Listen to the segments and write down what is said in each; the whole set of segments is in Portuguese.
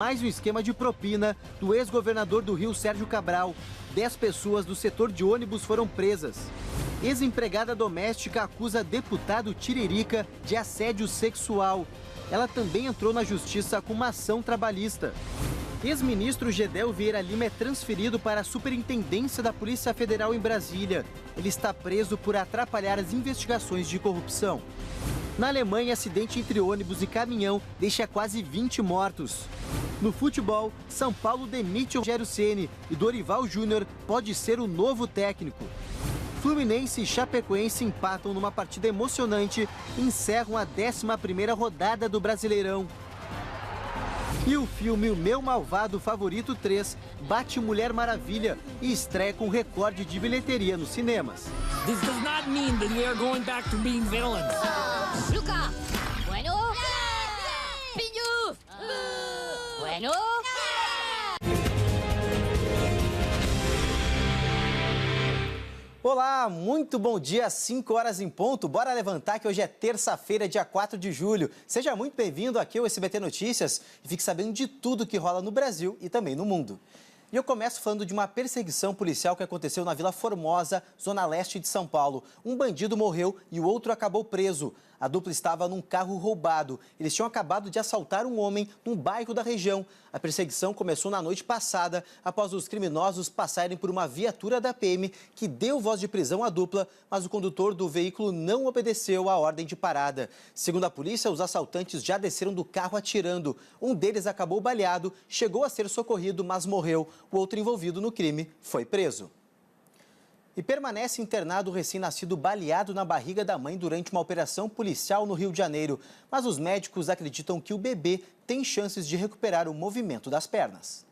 Mais um esquema de propina do ex-governador do Rio, Sérgio Cabral. 10 pessoas do setor de ônibus foram presas. Ex-empregada doméstica acusa deputado Tiririca de assédio sexual. Ela também entrou na justiça com uma ação trabalhista. Ex-ministro Gedel Vieira Lima é transferido para a Superintendência da Polícia Federal em Brasília. Ele está preso por atrapalhar as investigações de corrupção. Na Alemanha, acidente entre ônibus e caminhão deixa quase 20 mortos. No futebol, São Paulo demite o Rogério Ceni e Dorival Júnior pode ser o novo técnico. Fluminense e Chapecoense empatam numa partida emocionante e encerram a 11ª rodada do Brasileirão. E o filme O Meu Malvado Favorito 3 bate Mulher Maravilha e estreia com recorde de bilheteria nos cinemas. This does not mean that we are going back to being villains. Luca, bueno, Pinho, bueno. Olá, muito bom dia, às 5 horas em ponto. Bora levantar que hoje é terça-feira, dia 4 de julho. Seja muito bem-vindo aqui ao SBT Notícias e fique sabendo de tudo que rola no Brasil e também no mundo. E eu começo falando de uma perseguição policial que aconteceu na Vila Formosa, zona leste de São Paulo. Um bandido morreu e o outro acabou preso. A dupla estava num carro roubado. Eles tinham acabado de assaltar um homem num bairro da região. A perseguição começou na noite passada, após os criminosos passarem por uma viatura da PM que deu voz de prisão à dupla, mas o condutor do veículo não obedeceu à ordem de parada. Segundo a polícia, os assaltantes já desceram do carro atirando. Um deles acabou baleado, chegou a ser socorrido, mas morreu. O outro envolvido no crime foi preso. E permanece internado o recém-nascido baleado na barriga da mãe durante uma operação policial no Rio de Janeiro. Mas os médicos acreditam que o bebê tem chances de recuperar o movimento das pernas.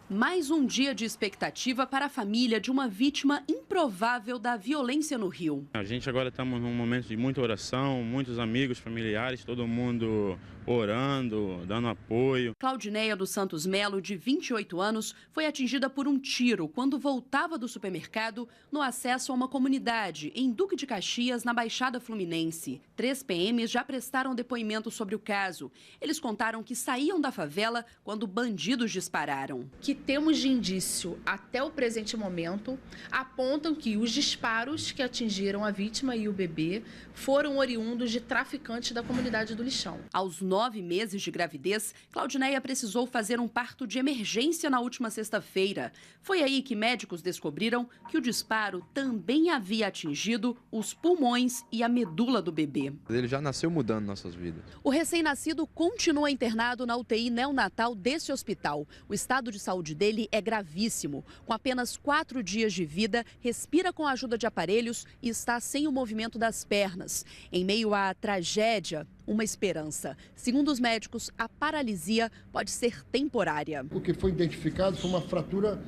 Mais um dia de expectativa para a família de uma vítima improvável da violência no Rio. A gente agora estamos num momento de muita oração, muitos amigos, familiares, todo mundo orando, dando apoio. Claudineia dos Santos Melo, de 28 anos, foi atingida por um tiro quando voltava do supermercado no acesso a uma comunidade em Duque de Caxias, na Baixada Fluminense. 3 PMs já prestaram depoimento sobre o caso. Eles contaram que saíam da favela quando bandidos dispararam. Que temos de indício até o presente momento apontam que os disparos que atingiram a vítima e o bebê foram oriundos de traficantes da comunidade do Lixão. Aos 9 meses de gravidez, Claudineia precisou fazer um parto de emergência na última sexta-feira. Foi aí que médicos descobriram que o disparo também havia atingido os pulmões e a medula do bebê. Ele já nasceu mudando nossas vidas. O recém-nascido continua internado na UTI neonatal desse hospital. O estado de saúde dele é gravíssimo. Com apenas 4 dias de vida, respira com a ajuda de aparelhos e está sem o movimento das pernas. Em meio à tragédia, uma esperança. Segundo os médicos, a paralisia pode ser temporária. O que foi identificado foi uma fratura,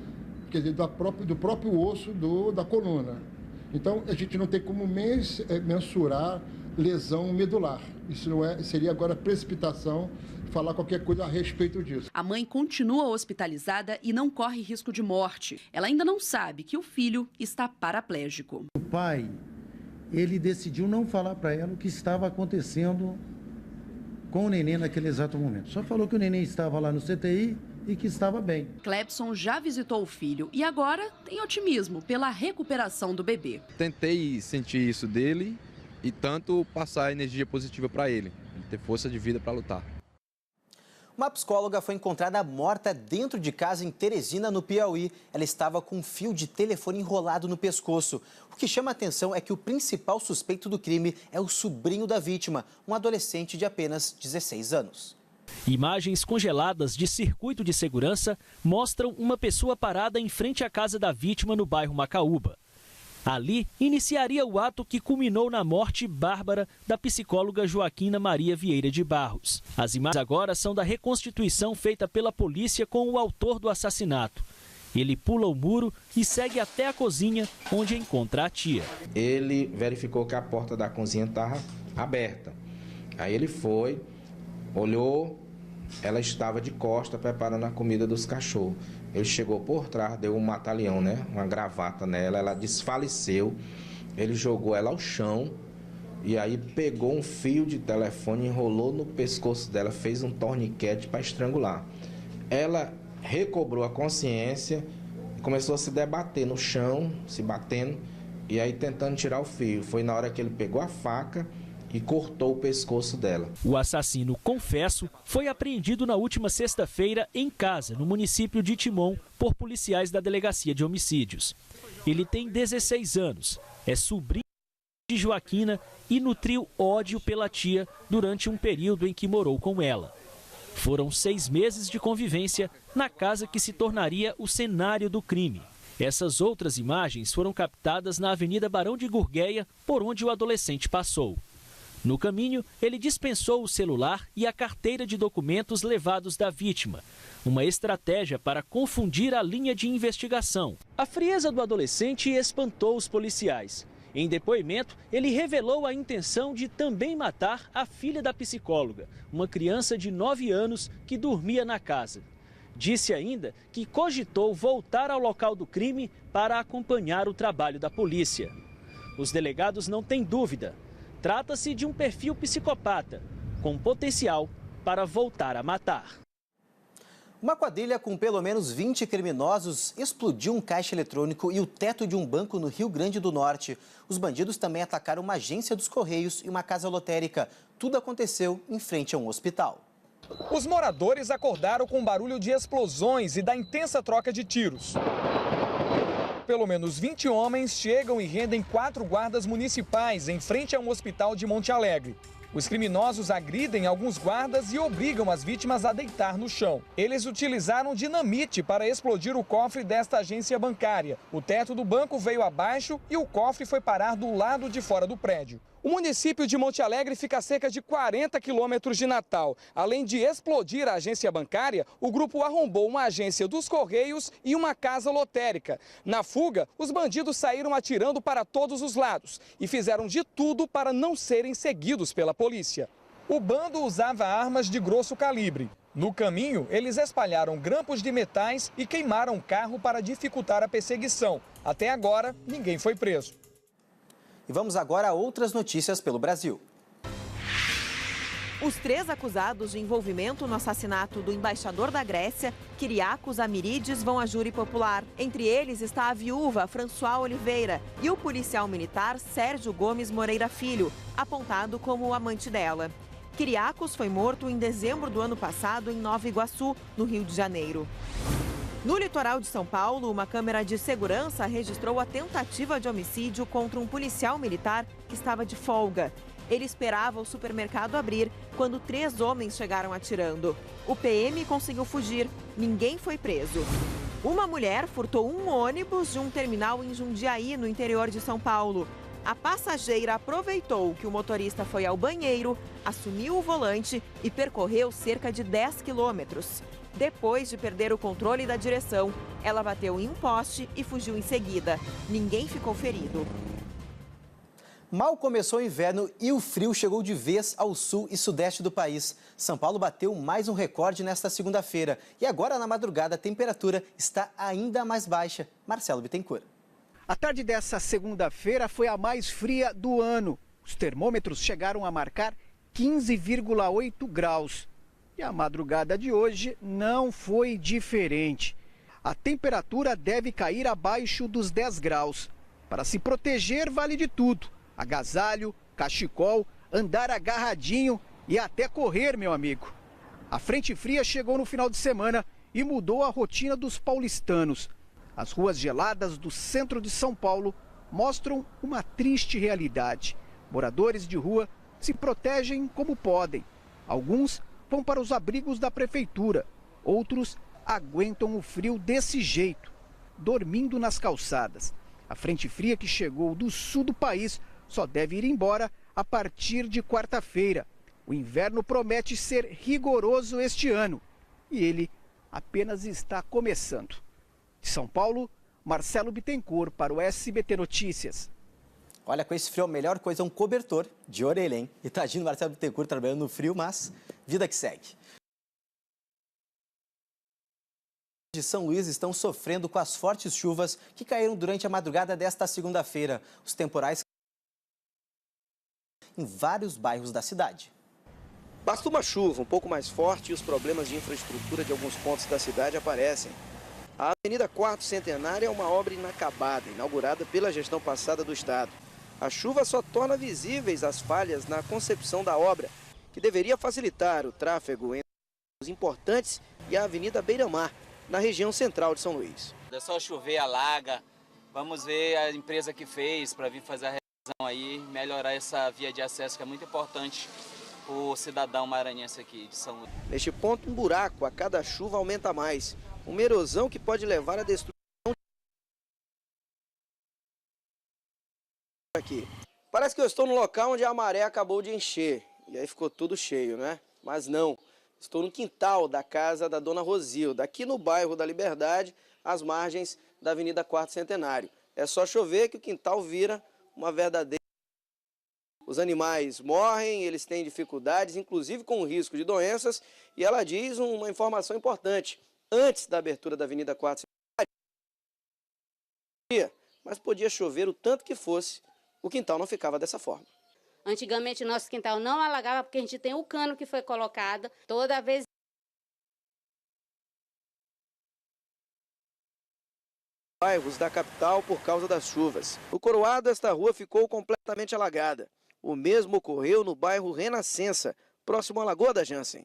quer dizer, do próprio osso da coluna. Então, a gente não tem como mensurar lesão medular. Isso seria agora precipitação, falar qualquer coisa a respeito disso. A mãe continua hospitalizada e não corre risco de morte. Ela ainda não sabe que o filho está paraplégico. O pai, ele decidiu não falar para ela o que estava acontecendo com o neném naquele exato momento. Só falou que o neném estava lá no CTI e que estava bem. Clebson já visitou o filho e agora tem otimismo pela recuperação do bebê. Tentei sentir isso dele e tanto passar energia positiva para ele ter força de vida para lutar. Uma psicóloga foi encontrada morta dentro de casa em Teresina, no Piauí. Ela estava com um fio de telefone enrolado no pescoço. O que chama a atenção é que o principal suspeito do crime é o sobrinho da vítima, um adolescente de apenas 16 anos. Imagens congeladas de circuito de segurança mostram uma pessoa parada em frente à casa da vítima no bairro Macaúba. Ali, iniciaria o ato que culminou na morte bárbara da psicóloga Joaquina Maria Vieira de Barros. As imagens agora são da reconstituição feita pela polícia com o autor do assassinato. Ele pula o muro e segue até a cozinha, onde encontra a tia. Ele verificou que a porta da cozinha estava aberta. Aí ele foi, olhou, ela estava de costa preparando a comida dos cachorros. Ele chegou por trás, deu um mata-leão, né? Uma gravata nela, ela desfaleceu. Ele jogou ela ao chão e aí pegou um fio de telefone, enrolou no pescoço dela, fez um torniquete para estrangular. ela recobrou a consciência e começou a se debater no chão, se batendo, e aí tentando tirar o fio. Foi na hora que ele pegou a faca e cortou o pescoço dela. O assassino, confesso, foi apreendido na última sexta-feira em casa, no município de Timon, por policiais da Delegacia de Homicídios. Ele tem 16 anos, é sobrinho de Joaquina e nutriu ódio pela tia durante um período em que morou com ela. Foram 6 meses de convivência na casa que se tornaria o cenário do crime. Essas outras imagens foram captadas na Avenida Barão de Gurgueia, por onde o adolescente passou. No caminho, ele dispensou o celular e a carteira de documentos levados da vítima, uma estratégia para confundir a linha de investigação. A frieza do adolescente espantou os policiais. Em depoimento, ele revelou a intenção de também matar a filha da psicóloga, uma criança de 9 anos que dormia na casa. Disse ainda que cogitou voltar ao local do crime para acompanhar o trabalho da polícia. Os delegados não têm dúvida. Trata-se de um perfil psicopata, com potencial para voltar a matar. Uma quadrilha com pelo menos 20 criminosos explodiu um caixa eletrônico e o teto de um banco no Rio Grande do Norte. Os bandidos também atacaram uma agência dos Correios e uma casa lotérica. Tudo aconteceu em frente a um hospital. Os moradores acordaram com barulho de explosões e da intensa troca de tiros. Pelo menos 20 homens chegam e rendem 4 guardas municipais em frente a um hospital de Monte Alegre. Os criminosos agridem alguns guardas e obrigam as vítimas a deitar no chão. Eles utilizaram dinamite para explodir o cofre desta agência bancária. O teto do banco veio abaixo e o cofre foi parar do lado de fora do prédio. O município de Monte Alegre fica a cerca de 40 quilômetros de Natal. Além de explodir a agência bancária, o grupo arrombou uma agência dos Correios e uma casa lotérica. Na fuga, os bandidos saíram atirando para todos os lados e fizeram de tudo para não serem seguidos pela polícia. O bando usava armas de grosso calibre. No caminho, eles espalharam grampos de metais e queimaram o carro para dificultar a perseguição. Até agora, ninguém foi preso. E vamos agora a outras notícias pelo Brasil. Os 3 acusados de envolvimento no assassinato do embaixador da Grécia, Kyriakos Amiridis, vão a júri popular. Entre eles está a viúva François Oliveira e o policial militar Sérgio Gomes Moreira Filho, apontado como o amante dela. Kyriakos foi morto em dezembro do ano passado em Nova Iguaçu, no Rio de Janeiro. No litoral de São Paulo, uma câmera de segurança registrou a tentativa de homicídio contra um policial militar que estava de folga. Ele esperava o supermercado abrir quando 3 homens chegaram atirando. O PM conseguiu fugir, ninguém foi preso. Uma mulher furtou um ônibus de um terminal em Jundiaí, no interior de São Paulo. A passageira aproveitou que o motorista foi ao banheiro, assumiu o volante e percorreu cerca de 10 quilômetros. Depois de perder o controle da direção, ela bateu em um poste e fugiu em seguida. Ninguém ficou ferido. Mal começou o inverno e o frio chegou de vez ao sul e sudeste do país. São Paulo bateu mais um recorde nesta segunda-feira. E agora, na madrugada, a temperatura está ainda mais baixa. Marcelo Bittencourt. A tarde dessa segunda-feira foi a mais fria do ano. Os termômetros chegaram a marcar 15,8 graus. E a madrugada de hoje não foi diferente. A temperatura deve cair abaixo dos 10 graus. Para se proteger, vale de tudo: agasalho, cachecol, andar agarradinho e até correr, meu amigo. A frente fria chegou no final de semana e mudou a rotina dos paulistanos. As ruas geladas do centro de São Paulo mostram uma triste realidade. Moradores de rua se protegem como podem. Alguns vão para os abrigos da prefeitura. Outros aguentam o frio desse jeito, dormindo nas calçadas. A frente fria que chegou do sul do país só deve ir embora a partir de quarta-feira. O inverno promete ser rigoroso este ano e ele apenas está começando. De São Paulo, Marcelo Bittencourt para o SBT Notícias. Olha, com esse frio, a melhor coisa é um cobertor de orelha, hein? E tadinho Marcelo Bittencourt trabalhando no frio, mas vida que segue. De São Luís estão sofrendo com as fortes chuvas que caíram durante a madrugada desta segunda-feira. Os temporais em vários bairros da cidade. Basta uma chuva um pouco mais forte e os problemas de infraestrutura de alguns pontos da cidade aparecem. A Avenida 4 Centenário é uma obra inacabada, inaugurada pela gestão passada do estado. A chuva só torna visíveis as falhas na concepção da obra, que deveria facilitar o tráfego entre os importantes e a Avenida Beira-Mar, na região central de São Luís. É só chover, alaga. Vamos ver a empresa que fez para vir fazer a revisão aí, melhorar essa via de acesso que é muito importante para o cidadão maranhense aqui de São Luís. Neste ponto, um buraco a cada chuva aumenta mais. Uma erosão que pode levar à destruição aqui. Parece que eu estou no local onde a maré acabou de encher. E aí ficou tudo cheio, né? Mas não. Estou no quintal da casa da Dona Rosilda, aqui no bairro da Liberdade, às margens da Avenida 4 Centenário. É só chover que o quintal vira uma verdadeira... Os animais morrem, eles têm dificuldades, inclusive com o risco de doenças. E ela diz uma informação importante. Antes da abertura da Avenida 4 Centenário, mas podia chover o tanto que fosse, o quintal não ficava dessa forma. Antigamente, nosso quintal não alagava porque a gente tem o cano que foi colocado toda vez. Bairros da capital por causa das chuvas. No Coroado, esta rua ficou completamente alagada. O mesmo ocorreu no bairro Renascença, próximo à Lagoa da Jansen.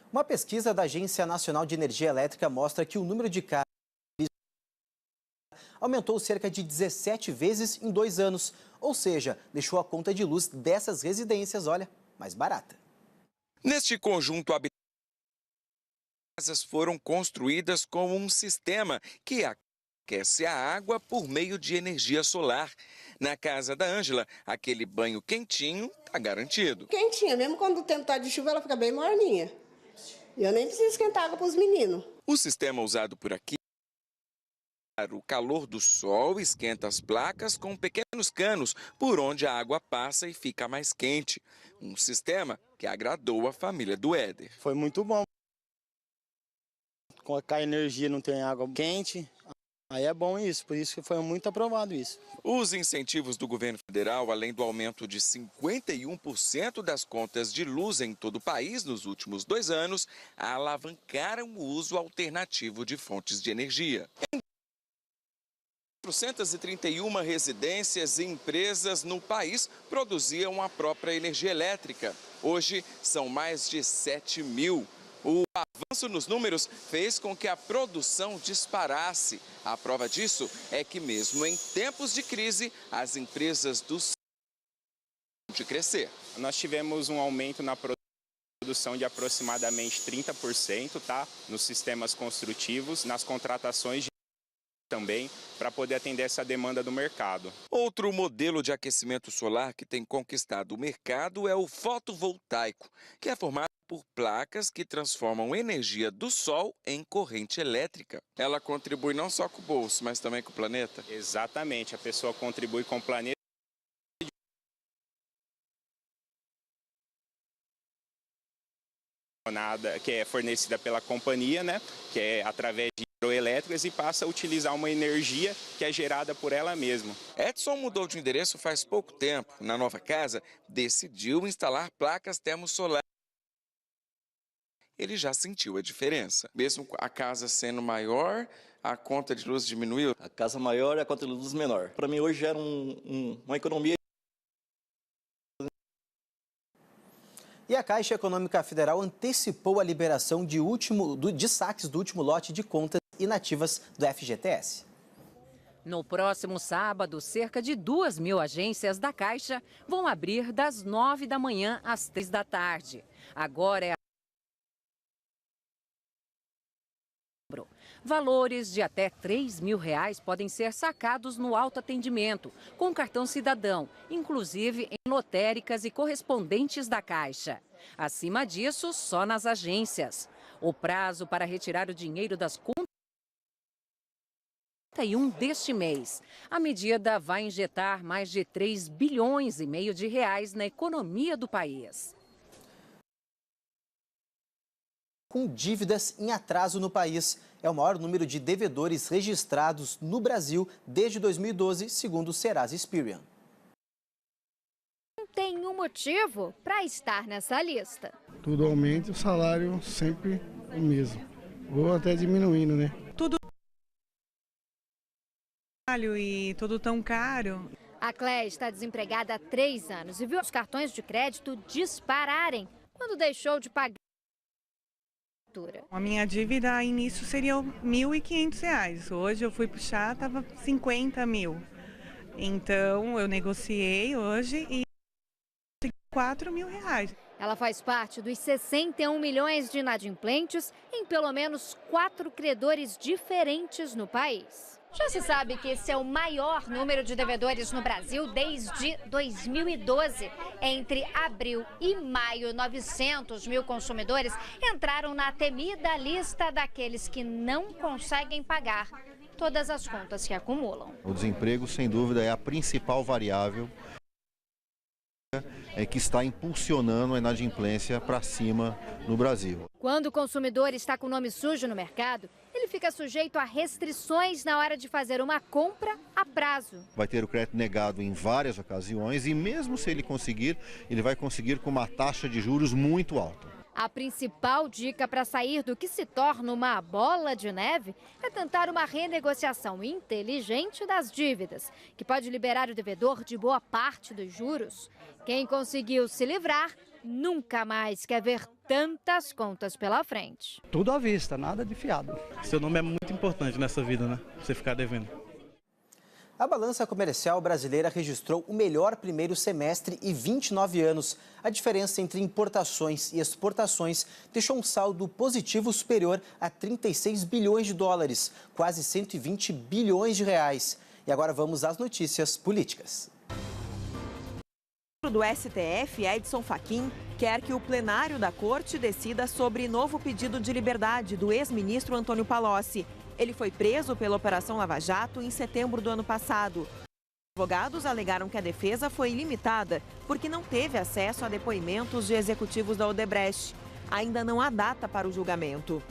Uma pesquisa da Agência Nacional de Energia Elétrica mostra que o número de casas aumentou cerca de 17 vezes em 2 anos. Ou seja, deixou a conta de luz dessas residências, olha, mais barata. Neste conjunto habitacional, as casas foram construídas com um sistema que aquece a água por meio de energia solar. Na casa da Ângela, aquele banho quentinho está garantido. Quentinha, mesmo quando o tempo está de chuva, ela fica bem morninha. E eu nem preciso esquentar água para os meninos. O sistema usado por aqui, o calor do sol esquenta as placas com pequenos canos por onde a água passa e fica mais quente. Um sistema que agradou a família do Éder. Foi muito bom. Com a energia não tem água quente, aí é bom isso, por isso que foi muito aprovado isso. Os incentivos do governo federal, além do aumento de 51% das contas de luz em todo o país nos últimos 2 anos, alavancaram o uso alternativo de fontes de energia. 431 residências e empresas no país produziam a própria energia elétrica. Hoje, são mais de 7 mil. O avanço nos números fez com que a produção disparasse. A prova disso é que, mesmo em tempos de crise, as empresas do setor de crescer. Nós tivemos um aumento na produção de aproximadamente 30%, tá? Nos sistemas construtivos, nas contratações também, para poder atender essa demanda do mercado. Outro modelo de aquecimento solar que tem conquistado o mercado é o fotovoltaico, que é formado por placas que transformam energia do sol em corrente elétrica. Ela contribui não só com o bolso, mas também com o planeta? Exatamente, a pessoa contribui com o planeta. Que é fornecida pela companhia, né? Que é através de hidroelétricas e passa a utilizar uma energia que é gerada por ela mesma. Edson mudou de endereço faz pouco tempo. Na nova casa, decidiu instalar placas termosolares. Ele já sentiu a diferença. Mesmo a casa sendo maior, a conta de luz diminuiu? A casa maior e a conta de luz menor. Para mim hoje era uma economia. E a Caixa Econômica Federal antecipou a liberação de saques do último lote de contas inativas do FGTS. No próximo sábado, cerca de 2.000 agências da Caixa vão abrir das 9 da manhã às 3 da tarde. Agora é valores de até R$3.000 podem ser sacados no autoatendimento, com cartão cidadão, inclusive em lotéricas e correspondentes da Caixa. Acima disso, só nas agências. O prazo para retirar o dinheiro das contas é 31 deste mês. A medida vai injetar mais de R$3,5 bilhões de reais na economia do país. Com dívidas em atraso no país. É o maior número de devedores registrados no Brasil desde 2012, segundo o Serasa Experian. tem um motivo para estar nessa lista. Tudo aumenta, o salário sempre o mesmo, ou até diminuindo, né? Tudo e tudo tão caro. A Cléia está desempregada há 3 anos e viu os cartões de crédito dispararem quando deixou de pagar. A minha dívida a início seria R$ 1.500. Hoje eu fui puxar, estava 50 mil. Então eu negociei hoje e R$ 4.000. Ela faz parte dos 61 milhões de inadimplentes em pelo menos 4 credores diferentes no país. Já se sabe que esse é o maior número de devedores no Brasil desde 2012. Entre abril e maio, 900 mil consumidores entraram na temida lista daqueles que não conseguem pagar todas as contas que acumulam. O desemprego, sem dúvida, é a principal variável que está impulsionando a inadimplência para cima no Brasil. Quando o consumidor está com o nome sujo no mercado, ele fica sujeito a restrições na hora de fazer uma compra a prazo. Vai ter o crédito negado em várias ocasiões e mesmo se ele conseguir, ele vai conseguir com uma taxa de juros muito alta. A principal dica para sair do que se torna uma bola de neve é tentar uma renegociação inteligente das dívidas, que pode liberar o devedor de boa parte dos juros. Quem conseguiu se livrar nunca mais quer ver tantas contas pela frente. Tudo à vista, nada de fiado. Seu nome é muito importante nessa vida, né? Você ficar devendo. A balança comercial brasileira registrou o melhor primeiro semestre em 29 anos. A diferença entre importações e exportações deixou um saldo positivo superior a 36 bilhões de dólares, quase 120 bilhões de reais. E agora vamos às notícias políticas. O do STF, Edson Fachin, quer que o plenário da Corte decida sobre novo pedido de liberdade do ex-ministro Antônio Palocci. Ele foi preso pela Operação Lava Jato em setembro do ano passado. Os advogados alegaram que a defesa foi limitada porque não teve acesso a depoimentos de executivos da Odebrecht. Ainda não há data para o julgamento.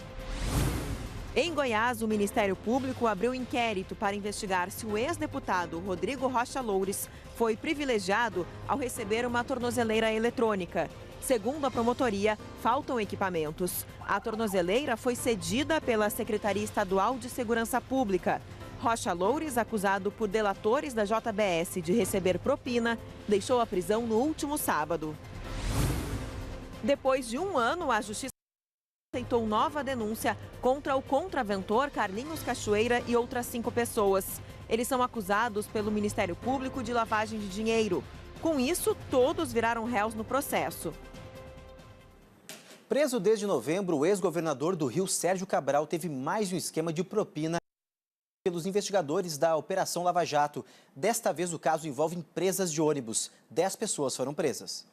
Em Goiás, o Ministério Público abriu inquérito para investigar se o ex-deputado Rodrigo Rocha Loures foi privilegiado ao receber uma tornozeleira eletrônica. Segundo a promotoria, faltam equipamentos. A tornozeleira foi cedida pela Secretaria Estadual de Segurança Pública. Rocha Loures, acusado por delatores da JBS de receber propina, deixou a prisão no último sábado. Depois de um ano, a Justiça aceitou nova denúncia contra o contraventor Carlinhos Cachoeira e outras 5 pessoas. Eles são acusados pelo Ministério Público de lavagem de dinheiro. Com isso, todos viraram réus no processo. Preso desde novembro, o ex-governador do Rio, Sérgio Cabral, teve mais um esquema de propina pelos investigadores da Operação Lava Jato. Desta vez, o caso envolve empresas de ônibus. 10 pessoas foram presas.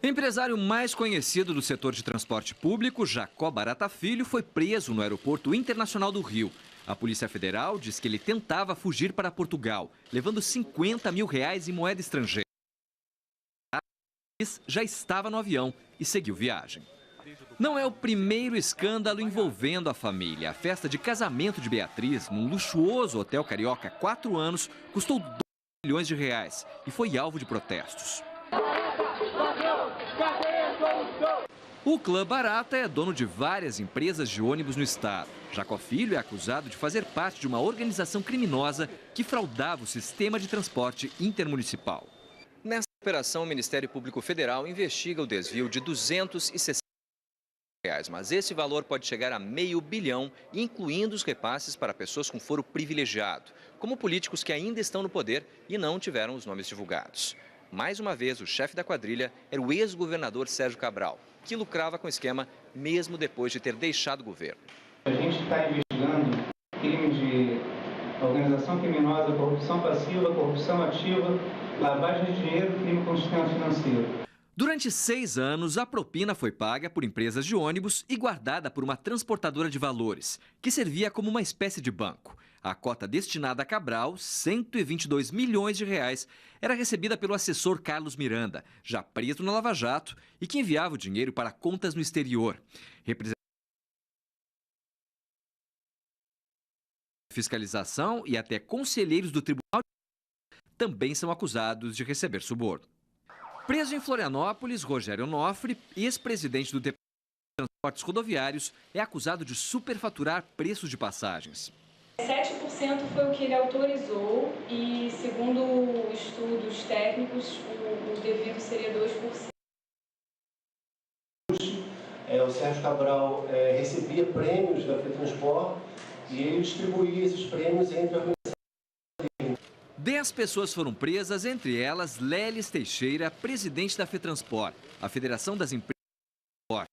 O empresário mais conhecido do setor de transporte público, Jacó Barata Filho, foi preso no Aeroporto Internacional do Rio. A Polícia Federal diz que ele tentava fugir para Portugal, levando R$50 mil em moeda estrangeira. Já estava no avião e seguiu viagem. Não é o primeiro escândalo envolvendo a família. A festa de casamento de Beatriz, num luxuoso hotel carioca há 4 anos, custou R$2 milhões e foi alvo de protestos. O Clã Barata é dono de várias empresas de ônibus no estado. Jacó Filho é acusado de fazer parte de uma organização criminosa que fraudava o sistema de transporte intermunicipal. Nessa operação, o Ministério Público Federal investiga o desvio de R$260 milhões, mas esse valor pode chegar a R$500 milhão, incluindo os repasses para pessoas com foro privilegiado, como políticos que ainda estão no poder e não tiveram os nomes divulgados. Mais uma vez, o chefe da quadrilha era o ex-governador Sérgio Cabral, que lucrava com o esquema mesmo depois de ter deixado o governo. A gente está investigando crime de organização criminosa, corrupção passiva, corrupção ativa, lavagem de dinheiro e crime com sistema financeiro. Durante 6 anos, a propina foi paga por empresas de ônibus e guardada por uma transportadora de valores, que servia como uma espécie de banco. A cota destinada a Cabral, R$122 milhões, era recebida pelo assessor Carlos Miranda, já preso na Lava Jato e que enviava o dinheiro para contas no exterior. Fiscalização e até conselheiros do tribunal também são acusados de receber suborno. Preso em Florianópolis, Rogério Onofre, ex-presidente do Departamento de Transportes Rodoviários, é acusado de superfaturar preços de passagens. 7% foi o que ele autorizou e, segundo estudos técnicos, o devido seria 2%. O Sérgio Cabral recebia prêmios da FETransport e ele distribuía esses prêmios entre a organização. 10 pessoas foram presas, entre elas Lélis Teixeira, presidente da FETransport, a Federação das Empresas de Transporte.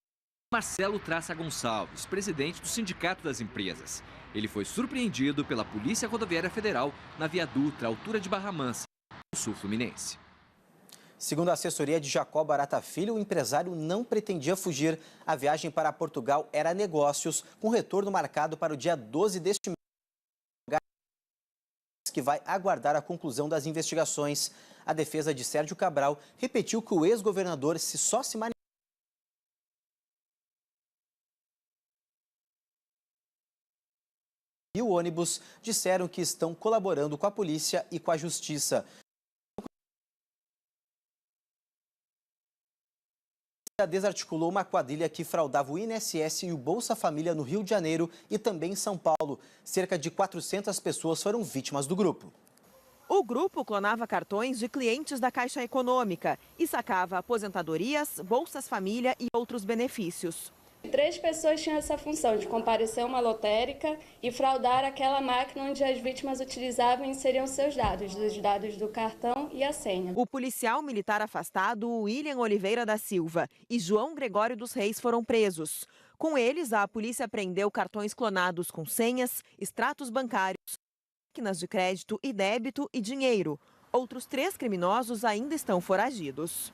Marcelo Traça Gonçalves, presidente do Sindicato das Empresas. Ele foi surpreendido pela Polícia Rodoviária Federal na Via Dutra, altura de Barra Mansa, no sul fluminense. Segundo a assessoria de Jacó Barata Filho, o empresário não pretendia fugir. A viagem para Portugal era negócios, com retorno marcado para o dia 12 deste mês, que vai aguardar a conclusão das investigações. A defesa de Sérgio Cabral repetiu que o ex-governador só se manifestou e o ônibus disseram que estão colaborando com a polícia e com a justiça. Desarticulou uma quadrilha que fraudava o INSS e o Bolsa Família no Rio de Janeiro e também em São Paulo. Cerca de 400 pessoas foram vítimas do grupo. O grupo clonava cartões de clientes da Caixa Econômica e sacava aposentadorias, Bolsas Família e outros benefícios. 3 pessoas tinham essa função de comparecer a uma lotérica e fraudar aquela máquina onde as vítimas utilizavam e inseriam seus dados, os dados do cartão e a senha. O policial militar afastado, William Oliveira da Silva, e João Gregório dos Reis foram presos. Com eles, a polícia apreendeu cartões clonados com senhas, extratos bancários, máquinas de crédito e débito e dinheiro. Outros 3 criminosos ainda estão foragidos.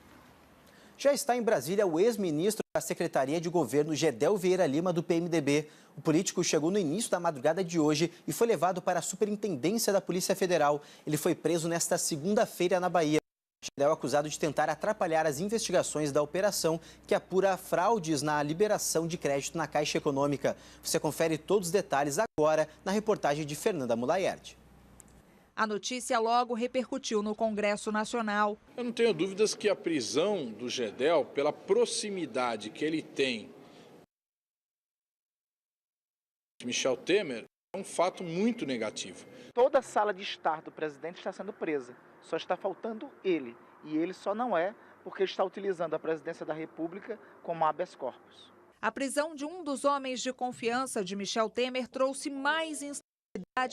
Já está em Brasília o ex-ministro da Secretaria de Governo, Gedel Vieira Lima, do PMDB. O político chegou no início da madrugada de hoje e foi levado para a Superintendência da Polícia Federal. Ele foi preso nesta segunda-feira na Bahia. Gedel é acusado de tentar atrapalhar as investigações da operação que apura fraudes na liberação de crédito na Caixa Econômica. Você confere todos os detalhes agora na reportagem de Fernanda Mulaierdi. A notícia logo repercutiu no Congresso Nacional. Eu não tenho dúvidas que a prisão do Gedel, pela proximidade que ele tem com Michel Temer, é um fato muito negativo. Toda a sala de estar do presidente está sendo presa, só está faltando ele. E ele só não é porque está utilizando a presidência da República como habeas corpus. A prisão de um dos homens de confiança de Michel Temer trouxe mais instabilidade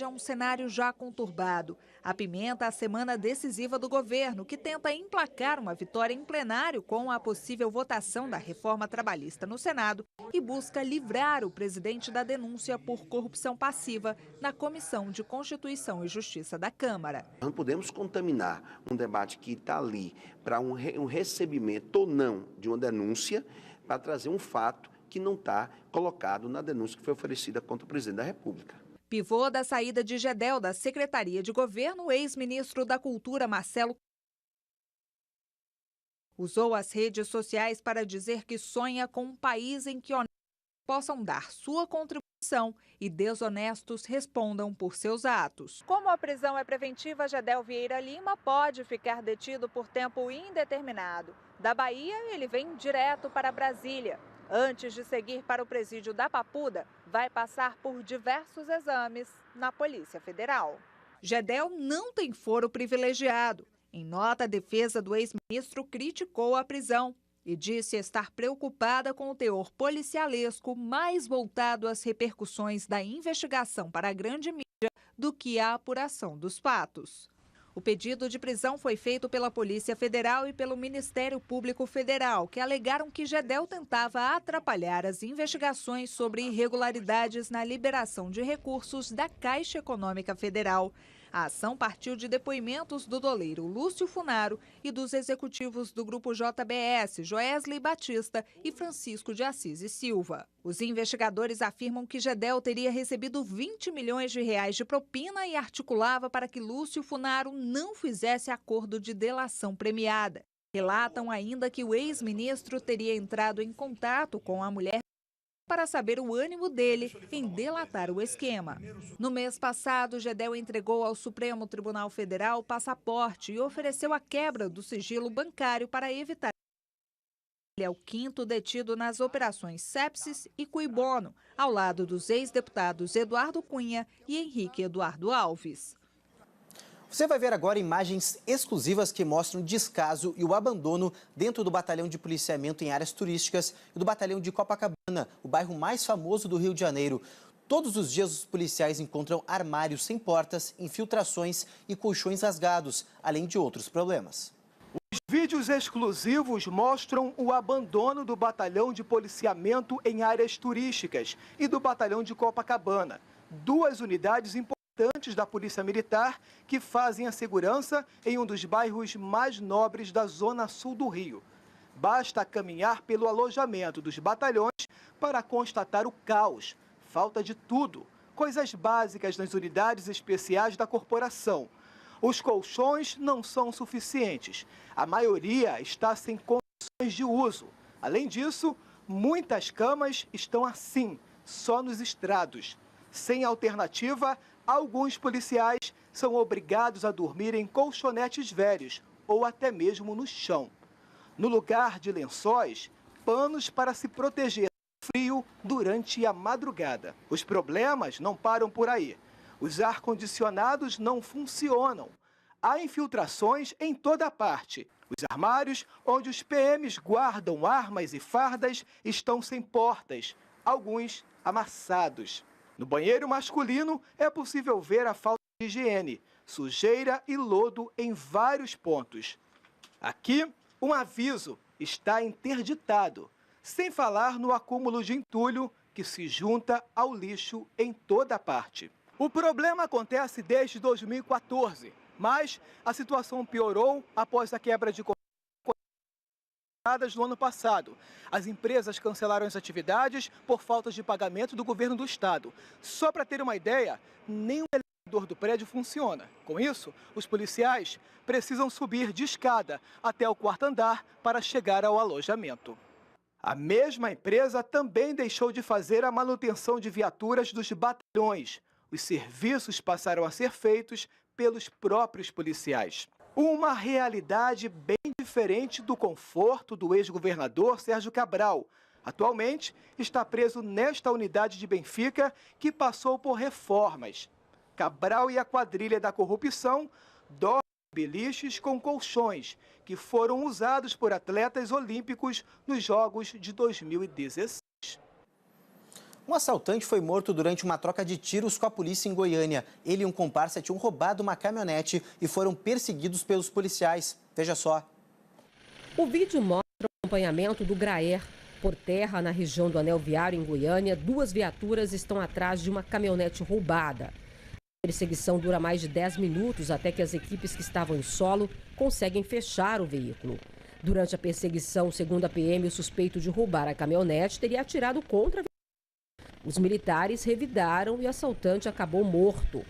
a um cenário já conturbado. Apimenta a semana decisiva do governo, que tenta emplacar uma vitória em plenário com a possível votação da reforma trabalhista no Senado e busca livrar o presidente da denúncia por corrupção passiva na Comissão de Constituição e Justiça da Câmara. Não podemos contaminar um debate que está ali para um recebimento ou não de uma denúncia para trazer um fato que não está colocado na denúncia que foi oferecida contra o presidente da República. Pivô da saída de Gedel da Secretaria de Governo, o ex-ministro da Cultura, Marcelo, usou as redes sociais para dizer que sonha com um país em que honestos possam dar sua contribuição e desonestos respondam por seus atos. Como a prisão é preventiva, Gedel Vieira Lima pode ficar detido por tempo indeterminado. Da Bahia, ele vem direto para Brasília. Antes de seguir para o presídio da Papuda, vai passar por diversos exames na Polícia Federal. Gedel não tem foro privilegiado. Em nota, a defesa do ex-ministro criticou a prisão e disse estar preocupada com o teor policialesco mais voltado às repercussões da investigação para a grande mídia do que à apuração dos fatos. O pedido de prisão foi feito pela Polícia Federal e pelo Ministério Público Federal, que alegaram que Gedel tentava atrapalhar as investigações sobre irregularidades na liberação de recursos da Caixa Econômica Federal. A ação partiu de depoimentos do doleiro Lúcio Funaro e dos executivos do Grupo JBS, Joesley Batista e Francisco de Assis e Silva. Os investigadores afirmam que Gedel teria recebido 20 milhões de reais de propina e articulava para que Lúcio Funaro não fizesse acordo de delação premiada. Relatam ainda que o ex-ministro teria entrado em contato com a mulher para saber o ânimo dele em delatar o esquema. No mês passado, Gedel entregou ao Supremo Tribunal Federal o passaporte e ofereceu a quebra do sigilo bancário para evitar. Ele é o 5º detido nas operações Sepsis e Cui Bono, ao lado dos ex-deputados Eduardo Cunha e Henrique Eduardo Alves. Você vai ver agora imagens exclusivas que mostram o descaso e o abandono dentro do batalhão de policiamento em áreas turísticas e do batalhão de Copacabana, o bairro mais famoso do Rio de Janeiro. Todos os dias os policiais encontram armários sem portas, infiltrações e colchões rasgados, além de outros problemas. Os vídeos exclusivos mostram o abandono do batalhão de policiamento em áreas turísticas e do batalhão de Copacabana, 2 unidades importantes da Polícia Militar que fazem a segurança em um dos bairros mais nobres da zona sul do Rio. Basta caminhar pelo alojamento dos batalhões para constatar o caos, falta de tudo, coisas básicas nas unidades especiais da corporação. Os colchões não são suficientes, a maioria está sem condições de uso. Além disso, muitas camas estão assim, só nos estrados. Sem alternativa, alguns policiais são obrigados a dormir em colchonetes velhos ou até mesmo no chão. No lugar de lençóis, panos para se proteger do frio durante a madrugada. Os problemas não param por aí. Os ar-condicionados não funcionam. Há infiltrações em toda parte. Os armários onde os PMs guardam armas e fardas estão sem portas, alguns amassados. No banheiro masculino é possível ver a falta de higiene, sujeira e lodo em vários pontos. Aqui, um aviso: está interditado, sem falar no acúmulo de entulho que se junta ao lixo em toda parte. O problema acontece desde 2014, mas a situação piorou após a quebra de no ano passado. As empresas cancelaram as atividades por falta de pagamento do governo do estado. Só para ter uma ideia, nem o elevador do prédio funciona. Com isso, os policiais precisam subir de escada até o 4º andar para chegar ao alojamento. A mesma empresa também deixou de fazer a manutenção de viaturas dos batalhões. Os serviços passaram a ser feitos pelos próprios policiais. Uma realidade bem diferente do conforto do ex-governador Sérgio Cabral. Atualmente, está preso nesta unidade de Benfica que passou por reformas. Cabral e a quadrilha da corrupção dormem em beliches com colchões que foram usados por atletas olímpicos nos Jogos de 2016. Um assaltante foi morto durante uma troca de tiros com a polícia em Goiânia. Ele e um comparsa tinham roubado uma caminhonete e foram perseguidos pelos policiais. Veja só. O vídeo mostra o acompanhamento do Graer. Por terra, na região do Anel Viário, em Goiânia, 2 viaturas estão atrás de uma caminhonete roubada. A perseguição dura mais de 10 minutos até que as equipes que estavam em solo conseguem fechar o veículo. Durante a perseguição, segundo a PM, o suspeito de roubar a caminhonete teria atirado contra a viatura. Os militares revidaram e o assaltante acabou morto.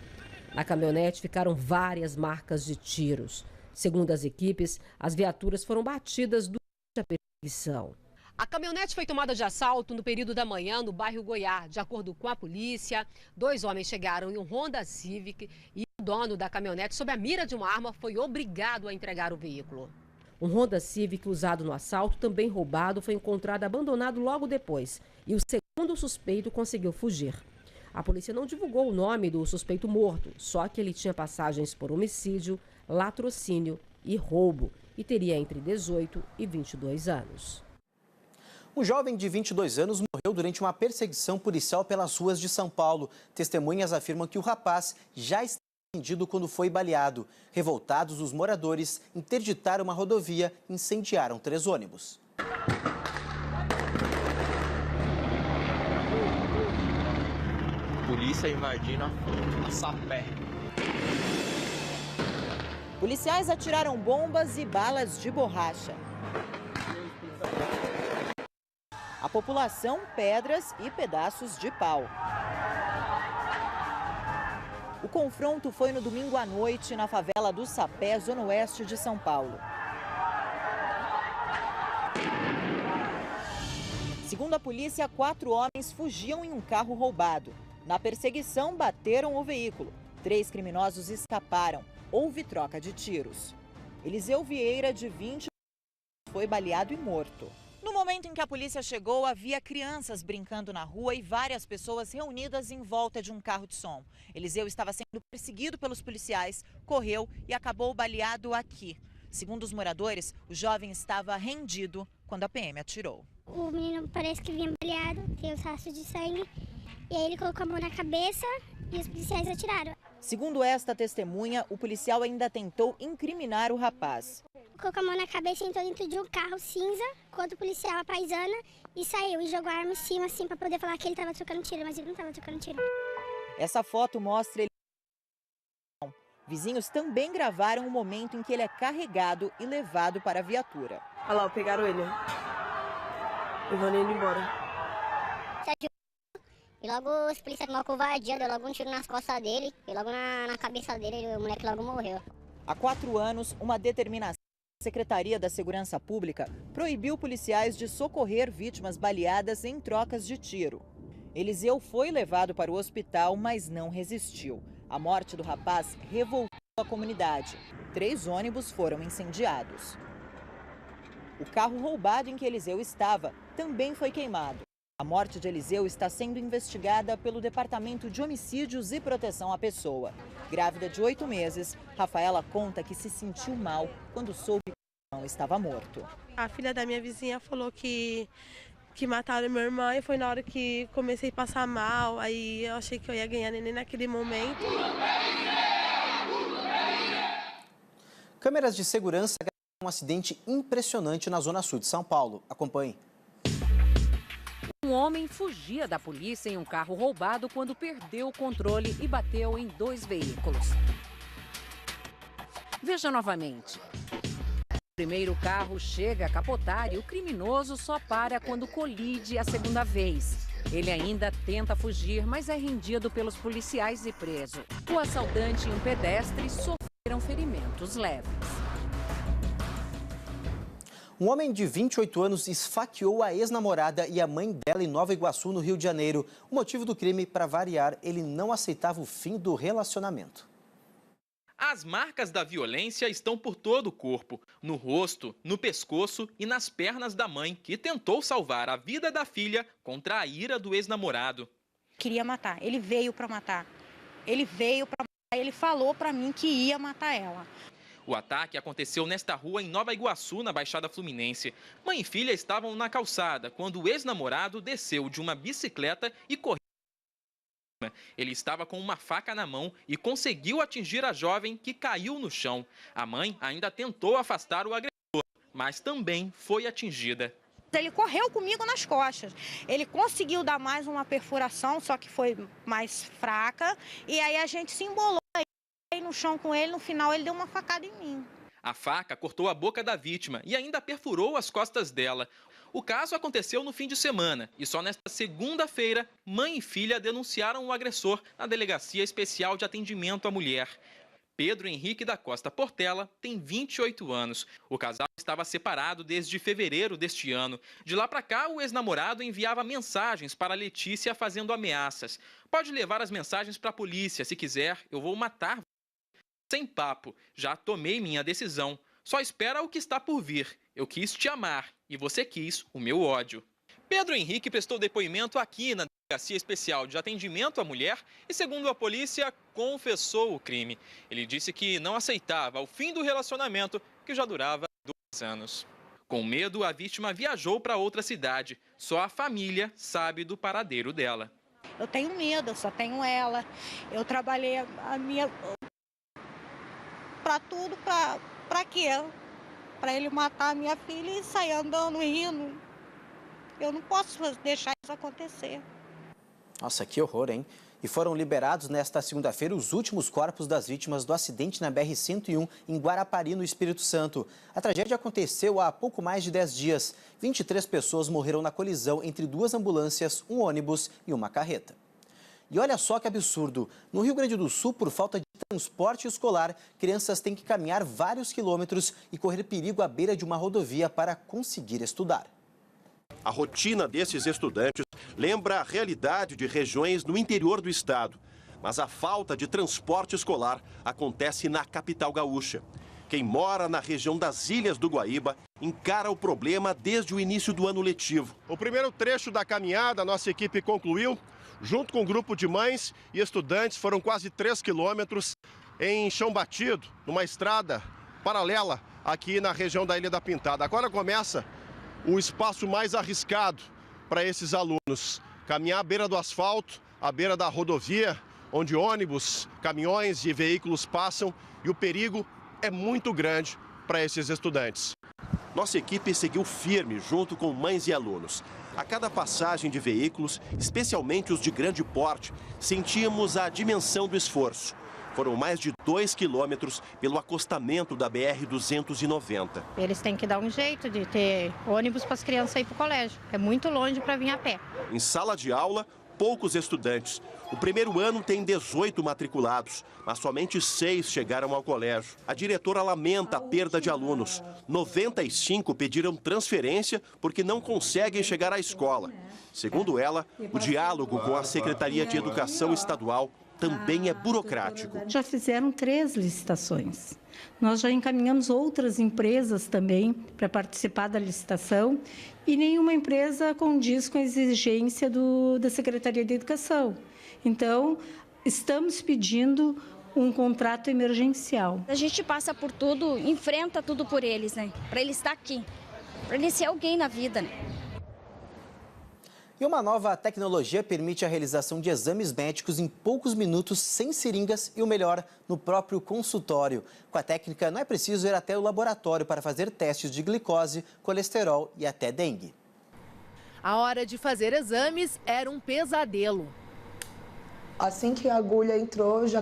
Na caminhonete ficaram várias marcas de tiros. Segundo as equipes, as viaturas foram batidas durante a perseguição. A caminhonete foi tomada de assalto no período da manhã no bairro Goiá. De acordo com a polícia, 2 homens chegaram em um Honda Civic e o dono da caminhonete, sob a mira de uma arma, foi obrigado a entregar o veículo. Um Honda Civic usado no assalto, também roubado, foi encontrado abandonado logo depois. E o segundo suspeito conseguiu fugir. A polícia não divulgou o nome do suspeito morto, só que ele tinha passagens por homicídio, latrocínio e roubo e teria entre 18 e 22 anos. Um jovem de 22 anos morreu durante uma perseguição policial pelas ruas de São Paulo. Testemunhas afirmam que o rapaz já estava rendido quando foi baleado. Revoltados, os moradores interditaram uma rodovia e incendiaram 3 ônibus. Polícia invadindo a sapé. Policiais atiraram bombas e balas de borracha. A população, pedras e pedaços de pau. O confronto foi no domingo à noite na favela do Sapé, zona oeste de São Paulo. Segundo a polícia, 4 homens fugiam em um carro roubado. Na perseguição, bateram o veículo. 3 criminosos escaparam. Houve troca de tiros. Eliseu Vieira, de 20 anos, foi baleado e morto. No momento em que a polícia chegou, havia crianças brincando na rua e várias pessoas reunidas em volta de um carro de som. Eliseu estava sendo perseguido pelos policiais, correu e acabou baleado aqui. Segundo os moradores, o jovem estava rendido quando a PM atirou. O menino parece que vinha baleado, tem os rastros de sangue, e aí ele colocou a mão na cabeça e os policiais atiraram. Segundo esta testemunha, o policial ainda tentou incriminar o rapaz. Colocou a mão na cabeça e entrou dentro de um carro cinza, com outro policial, a paisana, e saiu e jogou a arma em cima, assim, para poder falar que ele estava trocando tiro, mas ele não estava trocando tiro. Essa foto mostra ele. Vizinhos também gravaram o momento em que ele é carregado e levado para a viatura. Olha lá, pegaram ele. Levando ele embora. E logo os policiais com uma covardia, deu logo um tiro nas costas dele, e logo na cabeça dele, o moleque logo morreu. Há 4 anos, uma determinação da Secretaria da Segurança Pública proibiu policiais de socorrer vítimas baleadas em trocas de tiro. Eliseu foi levado para o hospital, mas não resistiu. A morte do rapaz revoltou a comunidade. 3 ônibus foram incendiados. O carro roubado em que Eliseu estava também foi queimado. A morte de Eliseu está sendo investigada pelo Departamento de Homicídios e Proteção à Pessoa. Grávida de 8 meses, Rafaela conta que se sentiu mal quando soube que o irmão estava morto. A filha da minha vizinha falou que mataram minha irmã e foi na hora que comecei a passar mal. Aí eu achei que eu ia ganhar neném naquele momento. Câmeras de segurança gravaram um acidente impressionante na zona sul de São Paulo. Acompanhe. Um homem fugia da polícia em um carro roubado quando perdeu o controle e bateu em 2 veículos. Veja novamente. O primeiro carro chega a capotar e o criminoso só para quando colide a segunda vez. Ele ainda tenta fugir, mas é rendido pelos policiais e preso. O assaltante e um pedestre sofreram ferimentos leves. Um homem de 28 anos esfaqueou a ex-namorada e a mãe dela em Nova Iguaçu, no Rio de Janeiro. O motivo do crime, para variar, ele não aceitava o fim do relacionamento. As marcas da violência estão por todo o corpo, no rosto, no pescoço e nas pernas da mãe, que tentou salvar a vida da filha contra a ira do ex-namorado. Queria matar, ele veio para matar. Ele falou para mim que ia matar ela. O ataque aconteceu nesta rua em Nova Iguaçu, na Baixada Fluminense. Mãe e filha estavam na calçada quando o ex-namorado desceu de uma bicicleta e correu. Ele estava com uma faca na mão e conseguiu atingir a jovem, que caiu no chão. A mãe ainda tentou afastar o agressor, mas também foi atingida. Ele correu comigo nas costas. Ele conseguiu dar mais uma perfuração, só que foi mais fraca. E aí a gente se embolou aí no chão com ele. No final ele deu uma facada em mim. A faca cortou a boca da vítima e ainda perfurou as costas dela. O caso aconteceu no fim de semana e só nesta segunda-feira, mãe e filha denunciaram o agressor na Delegacia Especial de Atendimento à Mulher. Pedro Henrique da Costa Portela tem 28 anos. O casal estava separado desde fevereiro deste ano. De lá para cá, o ex-namorado enviava mensagens para Letícia fazendo ameaças. Pode levar as mensagens para a polícia, se quiser, eu vou matar. Sem papo, já tomei minha decisão. Só espera o que está por vir. Eu quis te amar e você quis o meu ódio. Pedro Henrique prestou depoimento aqui na Delegacia Especial de Atendimento à Mulher e, segundo a polícia, confessou o crime. Ele disse que não aceitava o fim do relacionamento, que já durava 2 anos. Com medo, a vítima viajou para outra cidade. Só a família sabe do paradeiro dela. Eu tenho medo, eu só tenho ela. Eu trabalhei a minha... Pra tudo, pra quê? Pra ele matar a minha filha e sair andando, rindo. Eu não posso deixar isso acontecer. Nossa, que horror, hein? E foram liberados nesta segunda-feira os últimos corpos das vítimas do acidente na BR-101 em Guarapari, no Espírito Santo. A tragédia aconteceu há pouco mais de 10 dias. 23 pessoas morreram na colisão entre 2 ambulâncias, um ônibus e uma carreta. E olha só que absurdo, no Rio Grande do Sul, por falta de transporte escolar, crianças têm que caminhar vários quilômetros e correr perigo à beira de uma rodovia para conseguir estudar. A rotina desses estudantes lembra a realidade de regiões no interior do estado. Mas a falta de transporte escolar acontece na capital gaúcha. Quem mora na região das Ilhas do Guaíba encara o problema desde o início do ano letivo. O primeiro trecho da caminhada, a nossa equipe concluiu, junto com um grupo de mães e estudantes, foram quase 3 quilômetros em chão batido, numa estrada paralela aqui na região da Ilha da Pintada. Agora começa o espaço mais arriscado para esses alunos. Caminhar à beira do asfalto, à beira da rodovia, onde ônibus, caminhões e veículos passam, e o perigo é muito grande para esses estudantes. Nossa equipe seguiu firme junto com mães e alunos. A cada passagem de veículos, especialmente os de grande porte, sentíamos a dimensão do esforço. Foram mais de 2 quilômetros pelo acostamento da BR-290. Eles têm que dar um jeito de ter ônibus para as crianças ir para o colégio. É muito longe para vir a pé. Em sala de aula, poucos estudantes. O primeiro ano tem 18 matriculados, mas somente 6 chegaram ao colégio. A diretora lamenta a perda de alunos. 95 pediram transferência porque não conseguem chegar à escola. Segundo ela, o diálogo com a Secretaria de Educação Estadual também é burocrático. Já fizeram 3 licitações. Nós já encaminhamos outras empresas também para participar da licitação e nenhuma empresa condiz com a exigência da Secretaria de Educação. Então, estamos pedindo um contrato emergencial. A gente passa por tudo, enfrenta tudo por eles, né? Para eles estar aqui, para eles ser alguém na vida, né? E uma nova tecnologia permite a realização de exames médicos em poucos minutos, sem seringas e o melhor, no próprio consultório. Com a técnica, não é preciso ir até o laboratório para fazer testes de glicose, colesterol e até dengue. A hora de fazer exames era um pesadelo. Assim que a agulha entrou, eu já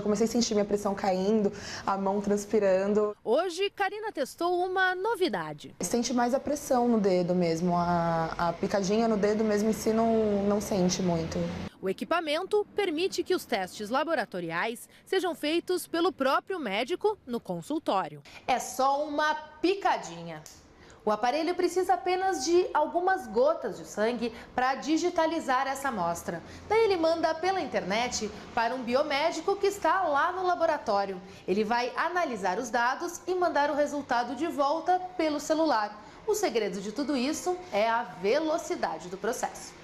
comecei a sentir minha pressão caindo, a mão transpirando. Hoje, Karina testou uma novidade. Sente mais a pressão no dedo mesmo, a picadinha no dedo mesmo em si não sente muito. O equipamento permite que os testes laboratoriais sejam feitos pelo próprio médico no consultório. É só uma picadinha. O aparelho precisa apenas de algumas gotas de sangue para digitalizar essa amostra. Daí ele manda pela internet para um biomédico que está lá no laboratório. Ele vai analisar os dados e mandar o resultado de volta pelo celular. O segredo de tudo isso é a velocidade do processo.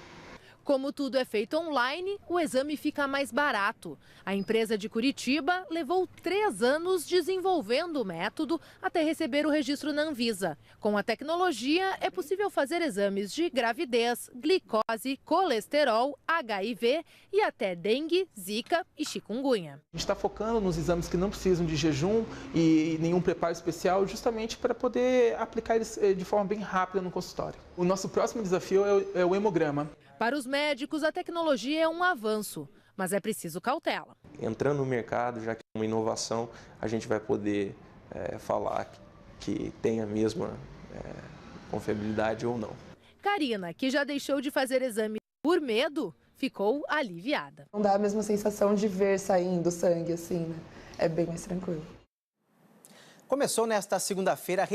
Como tudo é feito online, o exame fica mais barato. A empresa de Curitiba levou 3 anos desenvolvendo o método até receber o registro na Anvisa. Com a tecnologia, é possível fazer exames de gravidez, glicose, colesterol, HIV e até dengue, zika e chikungunya. A gente está focando nos exames que não precisam de jejum e nenhum preparo especial, justamente para poder aplicar eles de forma bem rápida no consultório. O nosso próximo desafio é o hemograma. Para os médicos, a tecnologia é um avanço, mas é preciso cautela. Entrando no mercado, já que é uma inovação, a gente vai poder falar que tem a mesma confiabilidade ou não. Karina, que já deixou de fazer exame por medo, ficou aliviada. Não dá a mesma sensação de ver saindo sangue assim, né? É bem mais tranquilo. Começou nesta segunda-feira a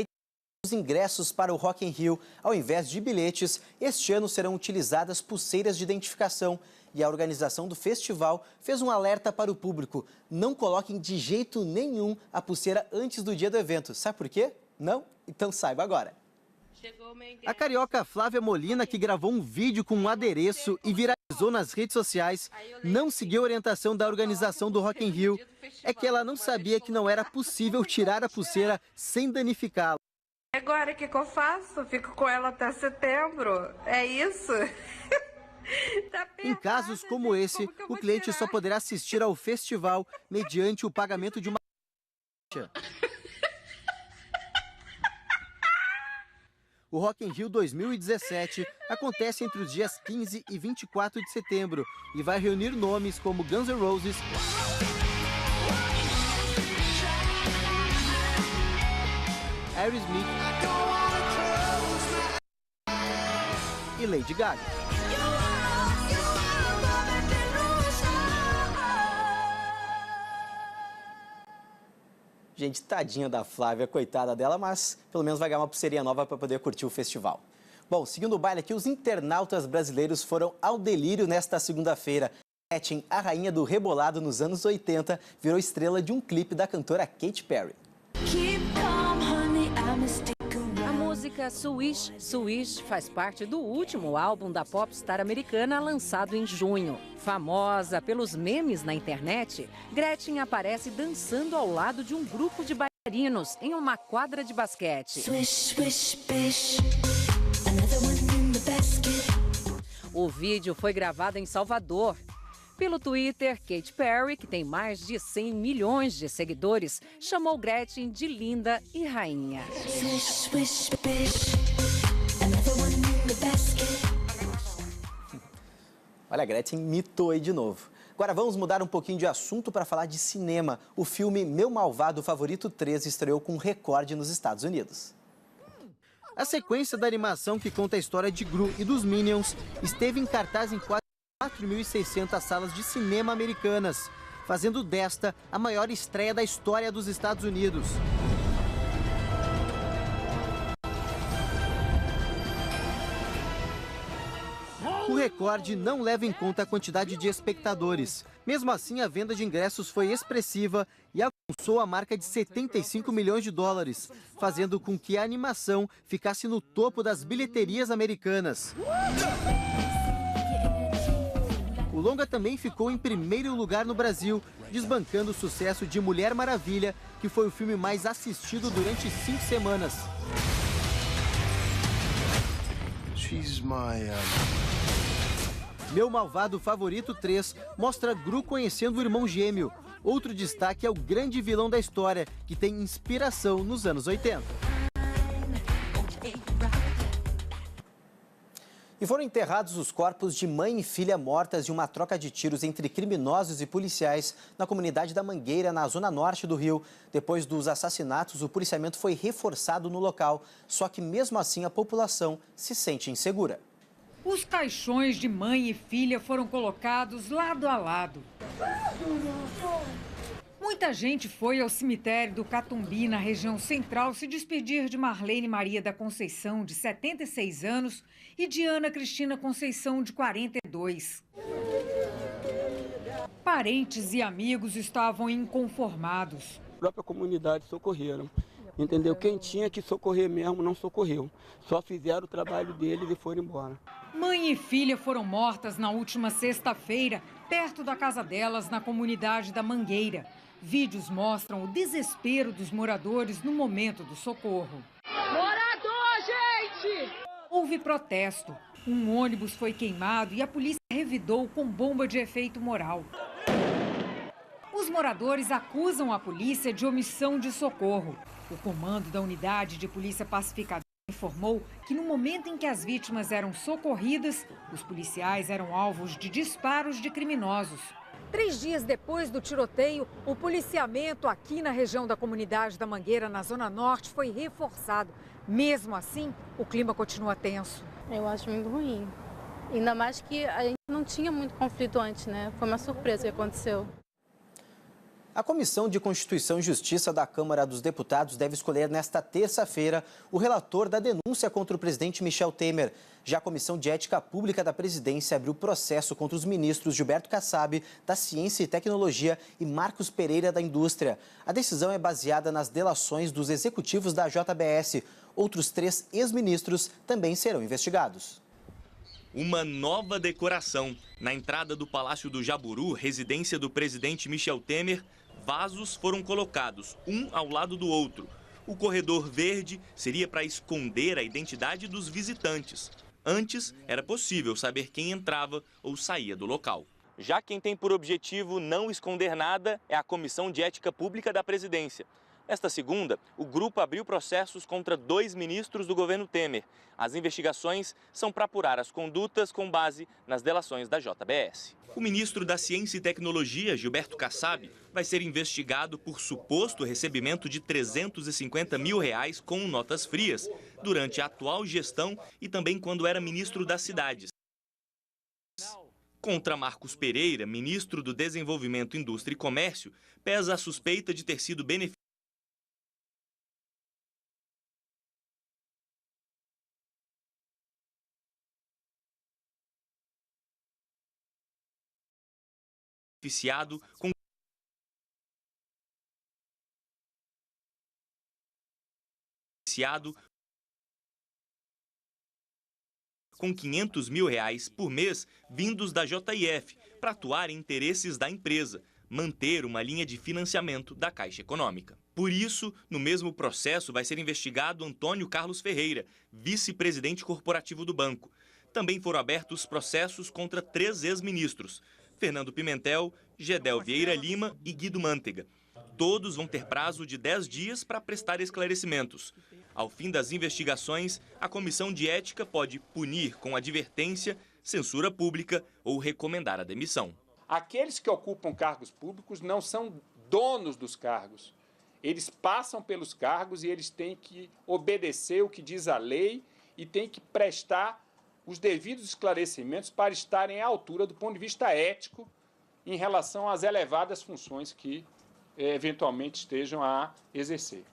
os ingressos para o Rock in Rio. Ao invés de bilhetes, este ano serão utilizadas pulseiras de identificação. E a organização do festival fez um alerta para o público. Não coloquem de jeito nenhum a pulseira antes do dia do evento. Sabe por quê? Não? Então saiba agora. A carioca Flávia Molina, que gravou um vídeo com um adereço e viralizou nas redes sociais, não seguiu a orientação da organização do Rock in Rio. É que ela não sabia que não era possível tirar a pulseira sem danificá-la. Agora o que eu faço? Fico com ela até setembro? É isso? Em casos como esse, o cliente só poderá assistir ao festival mediante o pagamento de uma... O Rock in Rio 2017 acontece entre os dias 15 e 24 de setembro e vai reunir nomes como Guns N' Roses, Aerosmith e Lady Gaga. Gente, tadinha da Flávia, coitada dela, mas pelo menos vai ganhar uma pulseirinha nova para poder curtir o festival. Bom, seguindo o baile aqui, os internautas brasileiros foram ao delírio nesta segunda-feira. Gretchen, a rainha do rebolado nos anos 80, virou estrela de um clipe da cantora Katy Perry. A música Swish Swish faz parte do último álbum da popstar americana lançado em junho. Famosa pelos memes na internet, Gretchen aparece dançando ao lado de um grupo de bailarinos em uma quadra de basquete. O vídeo foi gravado em Salvador. Pelo Twitter, Katy Perry, que tem mais de 100 milhões de seguidores, chamou Gretchen de linda e rainha. Olha, a Gretchen mitou aí de novo. Agora vamos mudar um pouquinho de assunto para falar de cinema. O filme Meu Malvado Favorito 3 estreou com um recorde nos Estados Unidos. A sequência da animação que conta a história de Gru e dos Minions esteve em cartaz em quase 4.600 salas de cinema americanas, fazendo desta a maior estreia da história dos Estados Unidos. O recorde não leva em conta a quantidade de espectadores. Mesmo assim, a venda de ingressos foi expressiva e alcançou a marca de 75 milhões de dólares, fazendo com que a animação ficasse no topo das bilheterias americanas. O longa também ficou em primeiro lugar no Brasil, desbancando o sucesso de Mulher Maravilha, que foi o filme mais assistido durante 5 semanas. Meu Malvado Favorito 3 mostra Gru conhecendo o irmão gêmeo. Outro destaque é o grande vilão da história, que tem inspiração nos anos 80. E foram enterrados os corpos de mãe e filha mortas em uma troca de tiros entre criminosos e policiais na comunidade da Mangueira, na zona norte do Rio. Depois dos assassinatos, o policiamento foi reforçado no local, só que mesmo assim a população se sente insegura. Os caixões de mãe e filha foram colocados lado a lado. Muita gente foi ao cemitério do Catumbi, na região central, se despedir de Marlene Maria da Conceição, de 76 anos, e de Ana Cristina Conceição, de 42. Parentes e amigos estavam inconformados. A própria comunidade socorreram. Entendeu? Quem tinha que socorrer mesmo não socorreu. Só fizeram o trabalho deles e foram embora. Mãe e filha foram mortas na última sexta-feira, perto da casa delas, na comunidade da Mangueira. Vídeos mostram o desespero dos moradores no momento do socorro. Morador, gente! Houve protesto. Um ônibus foi queimado e a polícia revidou com bomba de efeito moral. Os moradores acusam a polícia de omissão de socorro. O comando da unidade de polícia pacificadora informou que no momento em que as vítimas eram socorridas, os policiais eram alvos de disparos de criminosos. 3 dias depois do tiroteio, o policiamento aqui na região da comunidade da Mangueira, na Zona Norte, foi reforçado. Mesmo assim, o clima continua tenso. Eu acho muito ruim. Ainda mais que a gente não tinha muito conflito antes, né? Foi uma surpresa o que aconteceu. A Comissão de Constituição e Justiça da Câmara dos Deputados deve escolher nesta terça-feira o relator da denúncia contra o presidente Michel Temer. Já a Comissão de Ética Pública da Presidência abriu processo contra os ministros Gilberto Kassab, da Ciência e Tecnologia, e Marcos Pereira, da Indústria. A decisão é baseada nas delações dos executivos da JBS. Outros 3 ex-ministros também serão investigados. Uma nova decoração. Na entrada do Palácio do Jaburu, residência do presidente Michel Temer, vasos foram colocados, um ao lado do outro. O corredor verde seria para esconder a identidade dos visitantes. Antes, era possível saber quem entrava ou saía do local. Já quem tem por objetivo não esconder nada é a Comissão de Ética Pública da Presidência. Esta segunda, o grupo abriu processos contra 2 ministros do governo Temer. As investigações são para apurar as condutas com base nas delações da JBS. O ministro da Ciência e Tecnologia, Gilberto Kassab, vai ser investigado por suposto recebimento de R$350 mil com notas frias durante a atual gestão e também quando era ministro das Cidades. Contra Marcos Pereira, ministro do Desenvolvimento, Indústria e Comércio, pesa a suspeita de ter sido beneficiado beneficiado com R$500 mil por mês vindos da JIF para atuar em interesses da empresa, manter uma linha de financiamento da Caixa Econômica. Por isso, no mesmo processo vai ser investigado Antônio Carlos Ferreira, vice-presidente corporativo do banco. Também foram abertos processos contra 3 ex-ministros, Fernando Pimentel, Gedel Vieira Lima e Guido Mantega. Todos vão ter prazo de 10 dias para prestar esclarecimentos. Ao fim das investigações, a Comissão de Ética pode punir com advertência, censura pública ou recomendar a demissão. Aqueles que ocupam cargos públicos não são donos dos cargos. Eles passam pelos cargos e eles têm que obedecer o que diz a lei e têm que prestar os devidos esclarecimentos para estarem à altura do ponto de vista ético em relação às elevadas funções que eventualmente estejam a exercer.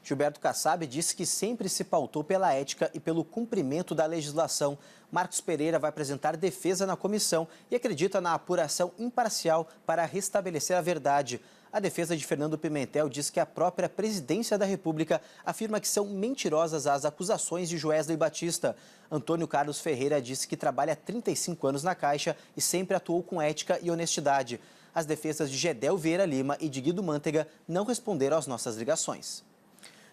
Gilberto Kassab disse que sempre se pautou pela ética e pelo cumprimento da legislação. Marcos Pereira vai apresentar defesa na comissão e acredita na apuração imparcial para restabelecer a verdade. A defesa de Fernando Pimentel diz que a própria presidência da República afirma que são mentirosas as acusações de Joesley Batista. Antônio Carlos Ferreira disse que trabalha há 35 anos na Caixa e sempre atuou com ética e honestidade. As defesas de Gedel Vieira Lima e de Guido Mantega não responderam às nossas ligações.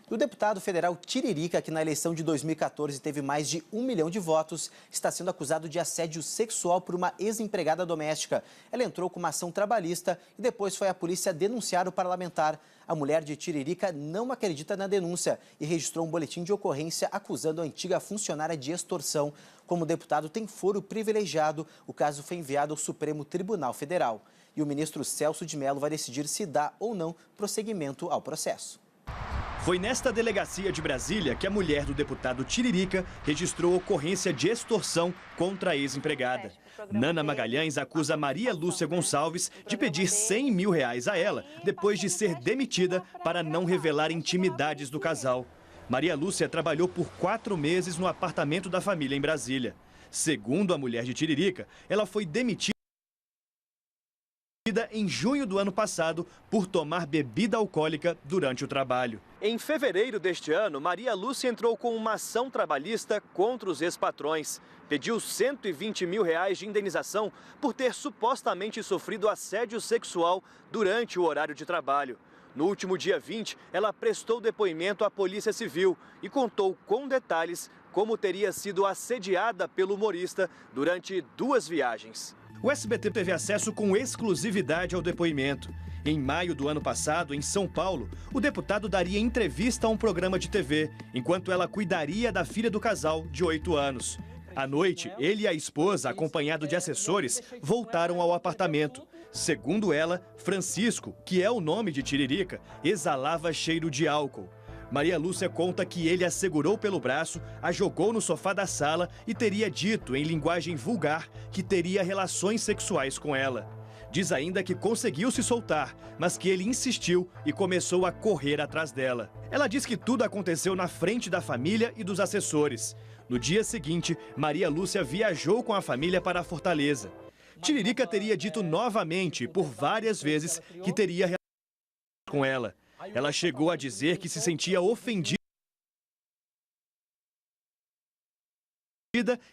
O deputado federal Tiririca, que na eleição de 2014 teve mais de 1 milhão de votos, está sendo acusado de assédio sexual por uma ex-empregada doméstica. Ela entrou com uma ação trabalhista e depois foi à polícia denunciar o parlamentar. A mulher de Tiririca não acredita na denúncia e registrou um boletim de ocorrência acusando a antiga funcionária de extorsão. Como o deputado tem foro privilegiado, o caso foi enviado ao Supremo Tribunal Federal. E o ministro Celso de Mello vai decidir se dá ou não prosseguimento ao processo. Foi nesta delegacia de Brasília que a mulher do deputado Tiririca registrou ocorrência de extorsão contra a ex-empregada. Nana Magalhães acusa Maria Lúcia Gonçalves de pedir R$100 mil a ela depois de ser demitida para não revelar intimidades do casal. Maria Lúcia trabalhou por 4 meses no apartamento da família em Brasília. Segundo a mulher de Tiririca, ela foi demitida em junho do ano passado por tomar bebida alcoólica durante o trabalho. Em fevereiro deste ano, Maria Lúcia entrou com uma ação trabalhista contra os ex-patrões. Pediu R$120 mil de indenização por ter supostamente sofrido assédio sexual durante o horário de trabalho. No último dia 20, ela prestou depoimento à Polícia Civil e contou com detalhes como teria sido assediada pelo humorista durante 2 viagens. O SBT teve acesso com exclusividade ao depoimento. Em maio do ano passado, em São Paulo, o deputado daria entrevista a um programa de TV, enquanto ela cuidaria da filha do casal, de 8 anos. À noite, ele e a esposa, acompanhado de assessores, voltaram ao apartamento. Segundo ela, Francisco, que é o nome de Tiririca, exalava cheiro de álcool. Maria Lúcia conta que ele a segurou pelo braço, a jogou no sofá da sala e teria dito, em linguagem vulgar, que teria relações sexuais com ela. Diz ainda que conseguiu se soltar, mas que ele insistiu e começou a correr atrás dela. Ela diz que tudo aconteceu na frente da família e dos assessores. No dia seguinte, Maria Lúcia viajou com a família para a Fortaleza. Tiririca teria dito novamente, por várias vezes, que teria relações com ela. Ela chegou a dizer que se sentia ofendida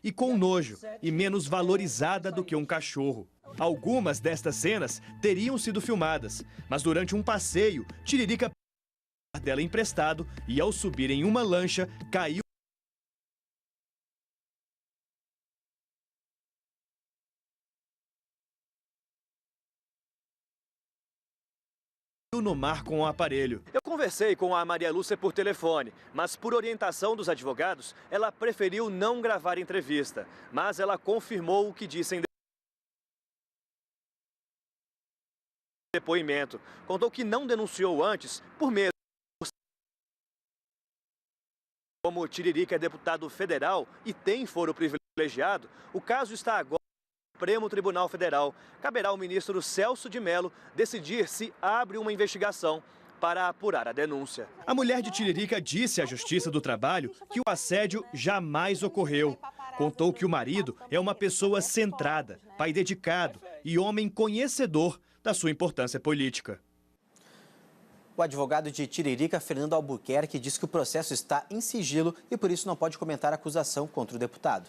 e com nojo, e menos valorizada do que um cachorro. Algumas destas cenas teriam sido filmadas, mas durante um passeio, Tiririca pegou dela emprestado e ao subir em uma lancha, caiu no mar com o aparelho. Eu conversei com a Maria Lúcia por telefone, mas por orientação dos advogados, ela preferiu não gravar entrevista. Mas ela confirmou o que disse em depoimento. Contou que não denunciou antes por medo. Como Tiririca é deputado federal e tem foro privilegiado, o caso está agora no Supremo Tribunal Federal. Caberá ao ministro Celso de Mello decidir se abre uma investigação para apurar a denúncia. A mulher de Tiririca disse à Justiça do Trabalho que o assédio jamais ocorreu. Contou que o marido é uma pessoa centrada, pai dedicado e homem conhecedor da sua importância política. O advogado de Tiririca, Fernando Albuquerque, diz que o processo está em sigilo e por isso não pode comentar a acusação contra o deputado.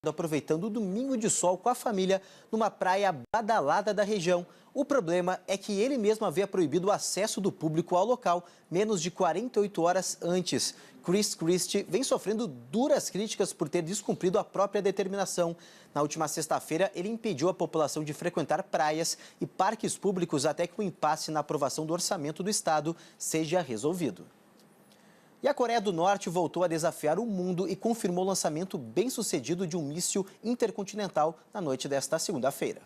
Aproveitando o domingo de sol com a família numa praia badalada da região. O problema é que ele mesmo havia proibido o acesso do público ao local menos de 48 horas antes. Chris Christie vem sofrendo duras críticas por ter descumprido a própria determinação. Na última sexta-feira, ele impediu a população de frequentar praias e parques públicos até que o impasse na aprovação do orçamento do estado seja resolvido. E a Coreia do Norte voltou a desafiar o mundo e confirmou o lançamento bem-sucedido de um míssil intercontinental na noite desta segunda-feira.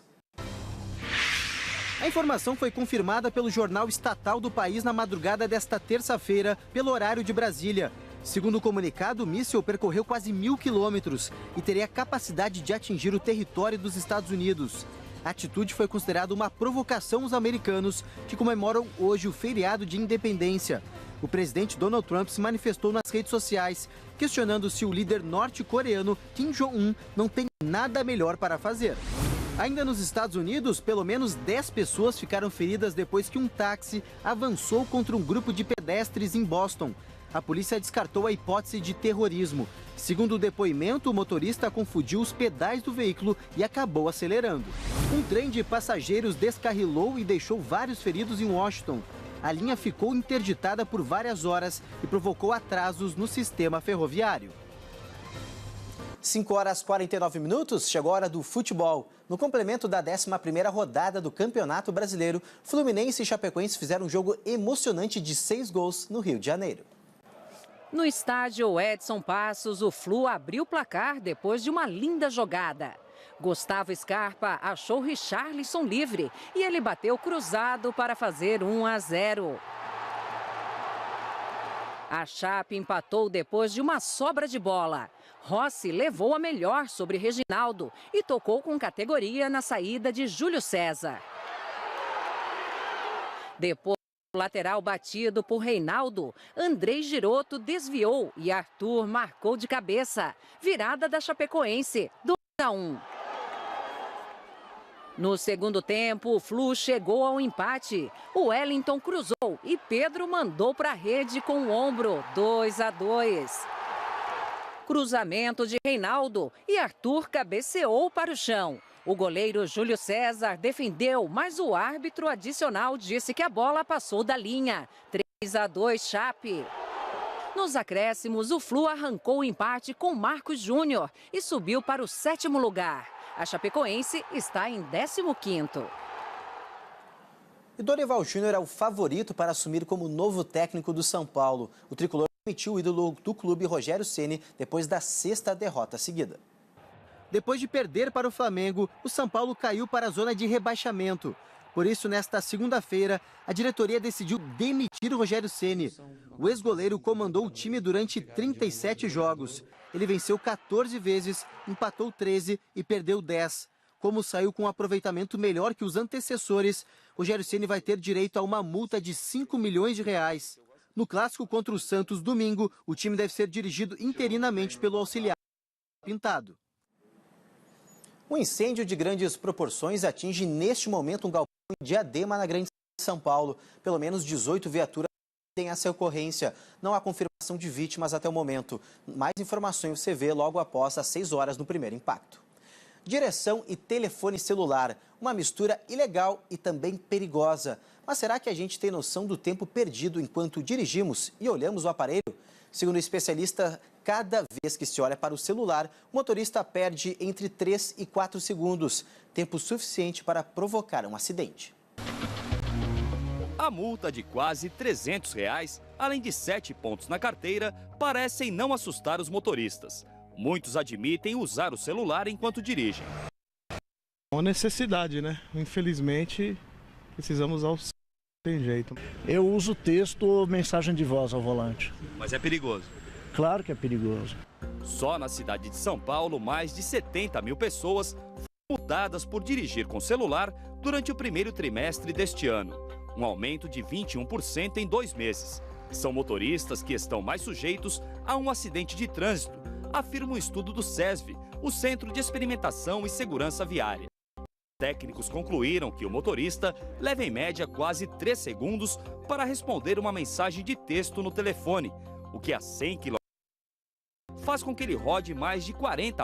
A informação foi confirmada pelo jornal estatal do país na madrugada desta terça-feira, pelo horário de Brasília. Segundo o comunicado, o míssil percorreu quase 1.000 quilômetros e teria capacidade de atingir o território dos Estados Unidos. A atitude foi considerada uma provocação aos americanos, que comemoram hoje o feriado de independência. O presidente Donald Trump se manifestou nas redes sociais, questionando se o líder norte-coreano Kim Jong-un não tem nada melhor para fazer. Ainda nos Estados Unidos, pelo menos 10 pessoas ficaram feridas depois que um táxi avançou contra um grupo de pedestres em Boston. A polícia descartou a hipótese de terrorismo. Segundo o depoimento, o motorista confundiu os pedais do veículo e acabou acelerando. Um trem de passageiros descarrilou e deixou vários feridos em Washington. A linha ficou interditada por várias horas e provocou atrasos no sistema ferroviário. 5h49, chegou a hora do futebol. No complemento da 11ª rodada do Campeonato Brasileiro, Fluminense e Chapecoense fizeram um jogo emocionante de 6 gols no Rio de Janeiro. No estádio Edson Passos, o Flu abriu o placar depois de uma linda jogada. Gustavo Scarpa achou Richarlison livre e ele bateu cruzado para fazer 1-0. A Chape empatou depois de uma sobra de bola. Rossi levou a melhor sobre Reginaldo e tocou com categoria na saída de Júlio César. Depois do lateral batido por Reinaldo, Andrei Giroto desviou e Arthur marcou de cabeça. Virada da Chapecoense, 2-1. No segundo tempo, o Flu chegou ao empate. O Wellington cruzou e Pedro mandou para a rede com o ombro, 2-2. Cruzamento de Reinaldo e Arthur cabeceou para o chão. O goleiro Júlio César defendeu, mas o árbitro adicional disse que a bola passou da linha. 3-2 Chape. Nos acréscimos, o Flu arrancou o empate com Marcos Júnior e subiu para o 7º lugar. A Chapecoense está em 15º. E Dorival Júnior é o favorito para assumir como novo técnico do São Paulo. O tricolor demitiu o ídolo do clube, Rogério Ceni, depois da 6ª derrota seguida. Depois de perder para o Flamengo, o São Paulo caiu para a zona de rebaixamento. Por isso, nesta segunda-feira, a diretoria decidiu demitir o Rogério Ceni. O ex-goleiro comandou o time durante 37 jogos. Ele venceu 14 vezes, empatou 13 e perdeu 10. Como saiu com um aproveitamento melhor que os antecessores, Rogério Ceni vai ter direito a uma multa de 5 milhões de reais. No clássico contra o Santos, domingo, o time deve ser dirigido interinamente pelo auxiliar Pintado. Um incêndio de grandes proporções atinge neste momento um galpão em Diadema, na Grande São Paulo. Pelo menos 18 viaturas têm essa ocorrência. Não há confirmação de vítimas até o momento. Mais informações você vê logo após as 6 horas no primeiro impacto. Direção e telefone celular, uma mistura ilegal e também perigosa. Mas será que a gente tem noção do tempo perdido enquanto dirigimos e olhamos o aparelho? Segundo o especialista, cada vez que se olha para o celular, o motorista perde entre 3 e 4 segundos, tempo suficiente para provocar um acidente. A multa de quase R$ 300, além de 7 pontos na carteira, parecem não assustar os motoristas. Muitos admitem usar o celular enquanto dirigem. Uma necessidade, né? Infelizmente, precisamos usar o celular. Tem jeito. Eu uso texto ou mensagem de voz ao volante. Mas é perigoso? Claro que é perigoso. Só na cidade de São Paulo, mais de 70 mil pessoas foram multadas por dirigir com celular durante o primeiro trimestre deste ano. Um aumento de 21% em 2 meses. São motoristas que estão mais sujeitos a um acidente de trânsito, afirma um estudo do SESV, o Centro de Experimentação e Segurança Viária. Técnicos concluíram que o motorista leva em média quase 3 segundos para responder uma mensagem de texto no telefone, o que a 100 km faz com que ele rode mais de 40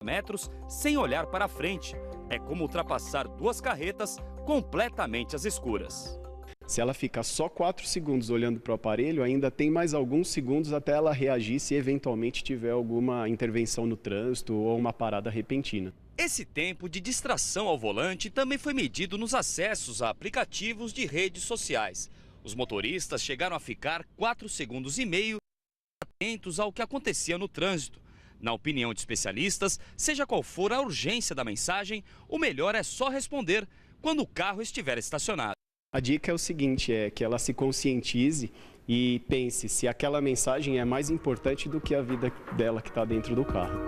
metros sem olhar para frente. É como ultrapassar 2 carretas completamente às escuras. Se ela fica só 4 segundos olhando para o aparelho, ainda tem mais alguns segundos até ela reagir se eventualmente tiver alguma intervenção no trânsito ou uma parada repentina. Esse tempo de distração ao volante também foi medido nos acessos a aplicativos de redes sociais. Os motoristas chegaram a ficar 4,5 segundos atentos ao que acontecia no trânsito. Na opinião de especialistas, seja qual for a urgência da mensagem, o melhor é só responder quando o carro estiver estacionado. A dica é o seguinte, é que ela se conscientize e pense se aquela mensagem é mais importante do que a vida dela que está dentro do carro.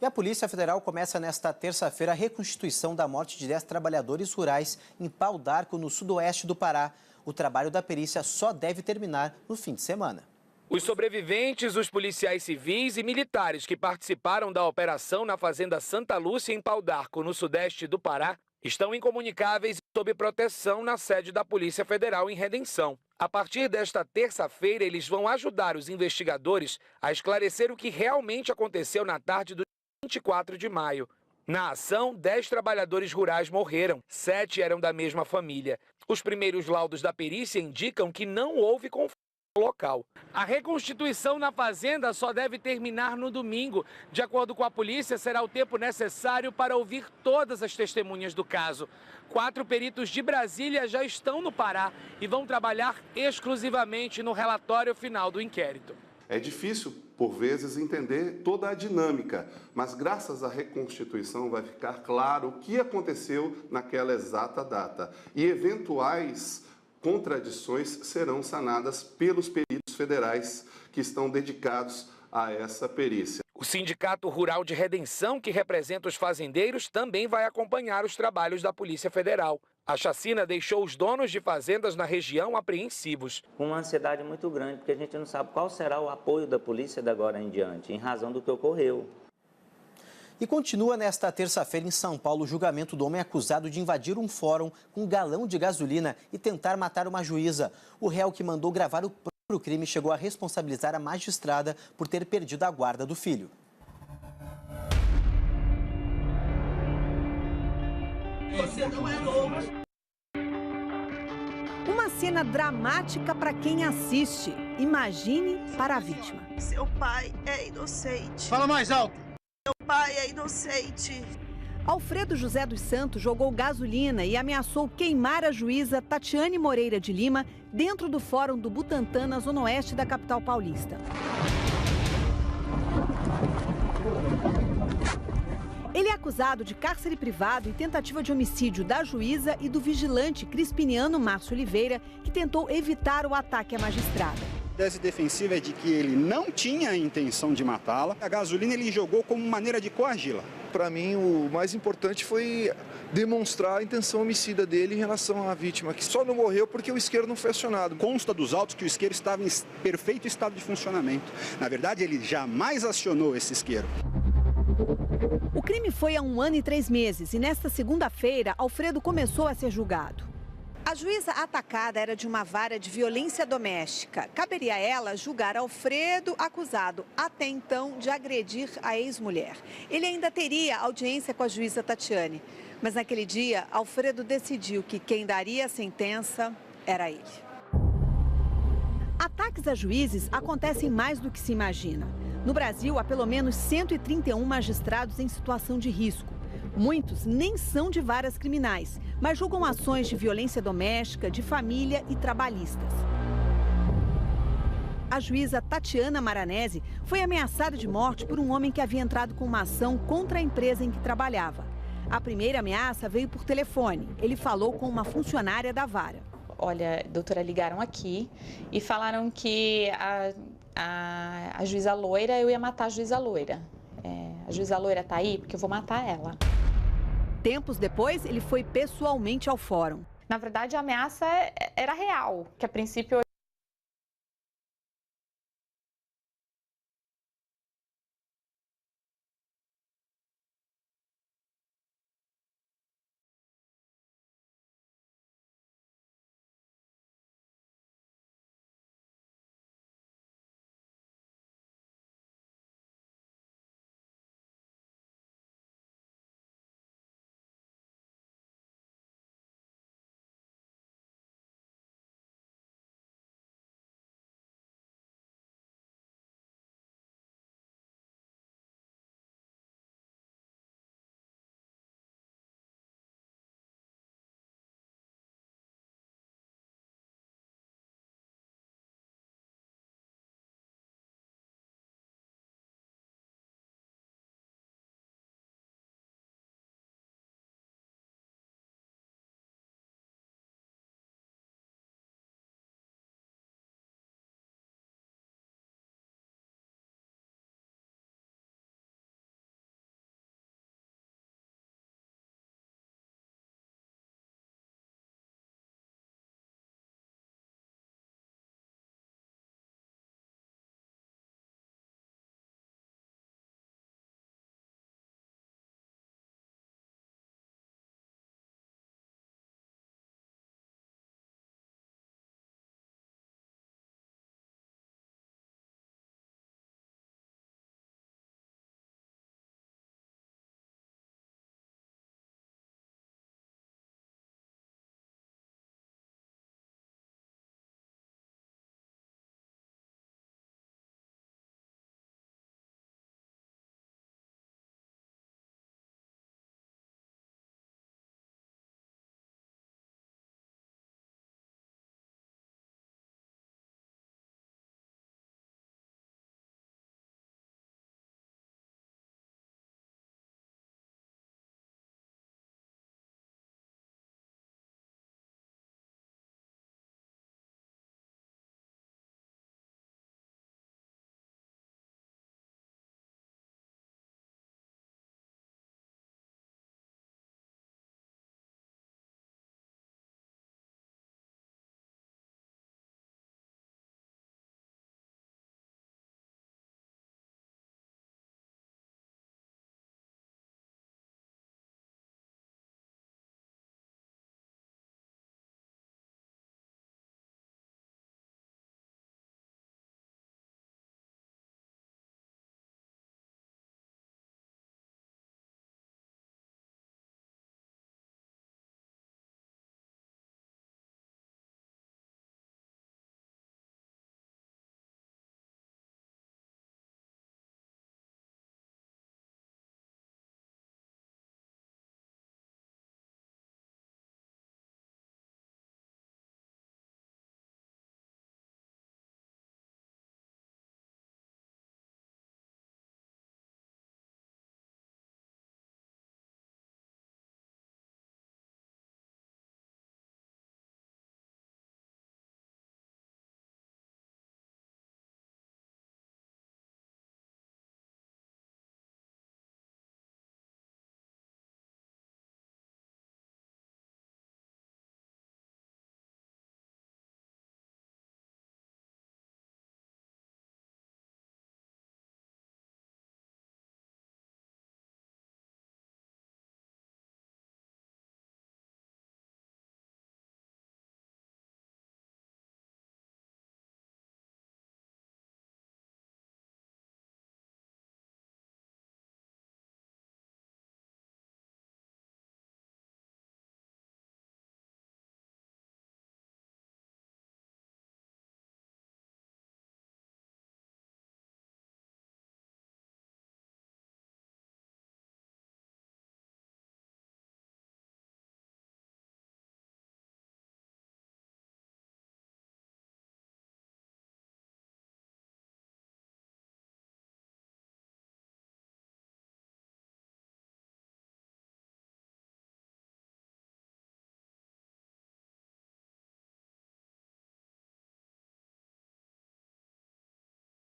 E a Polícia Federal começa nesta terça-feira a reconstituição da morte de 10 trabalhadores rurais em Pau d'Arco, no sudoeste do Pará. O trabalho da perícia só deve terminar no fim de semana. Os sobreviventes, os policiais civis e militares que participaram da operação na Fazenda Santa Lúcia, em Pau d'Arco, no sudeste do Pará, estão incomunicáveis e sob proteção na sede da Polícia Federal em Redenção. A partir desta terça-feira, eles vão ajudar os investigadores a esclarecer o que realmente aconteceu na tarde do 24 de maio. Na ação, 10 trabalhadores rurais morreram, 7 eram da mesma família. Os primeiros laudos da perícia indicam que não houve conflito local. A reconstituição na fazenda só deve terminar no domingo. De acordo com a polícia, será o tempo necessário para ouvir todas as testemunhas do caso. 4 peritos de Brasília já estão no Pará e vão trabalhar exclusivamente no relatório final do inquérito. É difícil, por vezes, entender toda a dinâmica, mas graças à reconstituição vai ficar claro o que aconteceu naquela exata data e eventuais contradições serão sanadas pelos peritos federais que estão dedicados a essa perícia. O Sindicato Rural de Redenção, que representa os fazendeiros, também vai acompanhar os trabalhos da Polícia Federal. A chacina deixou os donos de fazendas na região apreensivos. Com uma ansiedade muito grande, porque a gente não sabe qual será o apoio da polícia de agora em diante, em razão do que ocorreu. E continua nesta terça-feira em São Paulo o julgamento do homem acusado de invadir um fórum com um galão de gasolina e tentar matar uma juíza. O réu que mandou gravar o próprio crime chegou a responsabilizar a magistrada por ter perdido a guarda do filho. Você não é louco. Uma cena dramática para quem assiste. Imagine para a vítima. Seu pai é inocente. Fala mais alto. Meu pai é inocente. Alfredo José dos Santos jogou gasolina e ameaçou queimar a juíza Tatiane Moreira de Lima dentro do Fórum do Butantã, na zona oeste da capital paulista. Ele é acusado de cárcere privado e tentativa de homicídio da juíza e do vigilante crispiniano Márcio Oliveira, que tentou evitar o ataque à magistrada. A tese defensiva é de que ele não tinha a intenção de matá-la. A gasolina ele jogou como maneira de coagi-la. Para mim, o mais importante foi demonstrar a intenção homicida dele em relação à vítima, que só não morreu porque o isqueiro não foi acionado. Consta dos autos que o isqueiro estava em perfeito estado de funcionamento. Na verdade, ele jamais acionou esse isqueiro. O crime foi há 1 ano e 3 meses e nesta segunda-feira, Alfredo começou a ser julgado. A juíza atacada era de uma vara de violência doméstica. Caberia a ela julgar Alfredo, acusado até então de agredir a ex-mulher. Ele ainda teria audiência com a juíza Tatiane. Mas naquele dia, Alfredo decidiu que quem daria a sentença era ele. Ataques a juízes acontecem mais do que se imagina. No Brasil, há pelo menos 131 magistrados em situação de risco. Muitos nem são de varas criminais, mas julgam ações de violência doméstica, de família e trabalhistas. A juíza Tatiana Maranese foi ameaçada de morte por um homem que havia entrado com uma ação contra a empresa em que trabalhava. A primeira ameaça veio por telefone. Ele falou com uma funcionária da vara. Olha, doutora, ligaram aqui e falaram que a juíza loira, eu ia matar a juíza loira. A juíza loira está aí porque eu vou matar ela. Tempos depois, ele foi pessoalmente ao fórum. Na verdade, a ameaça era real, que a princípio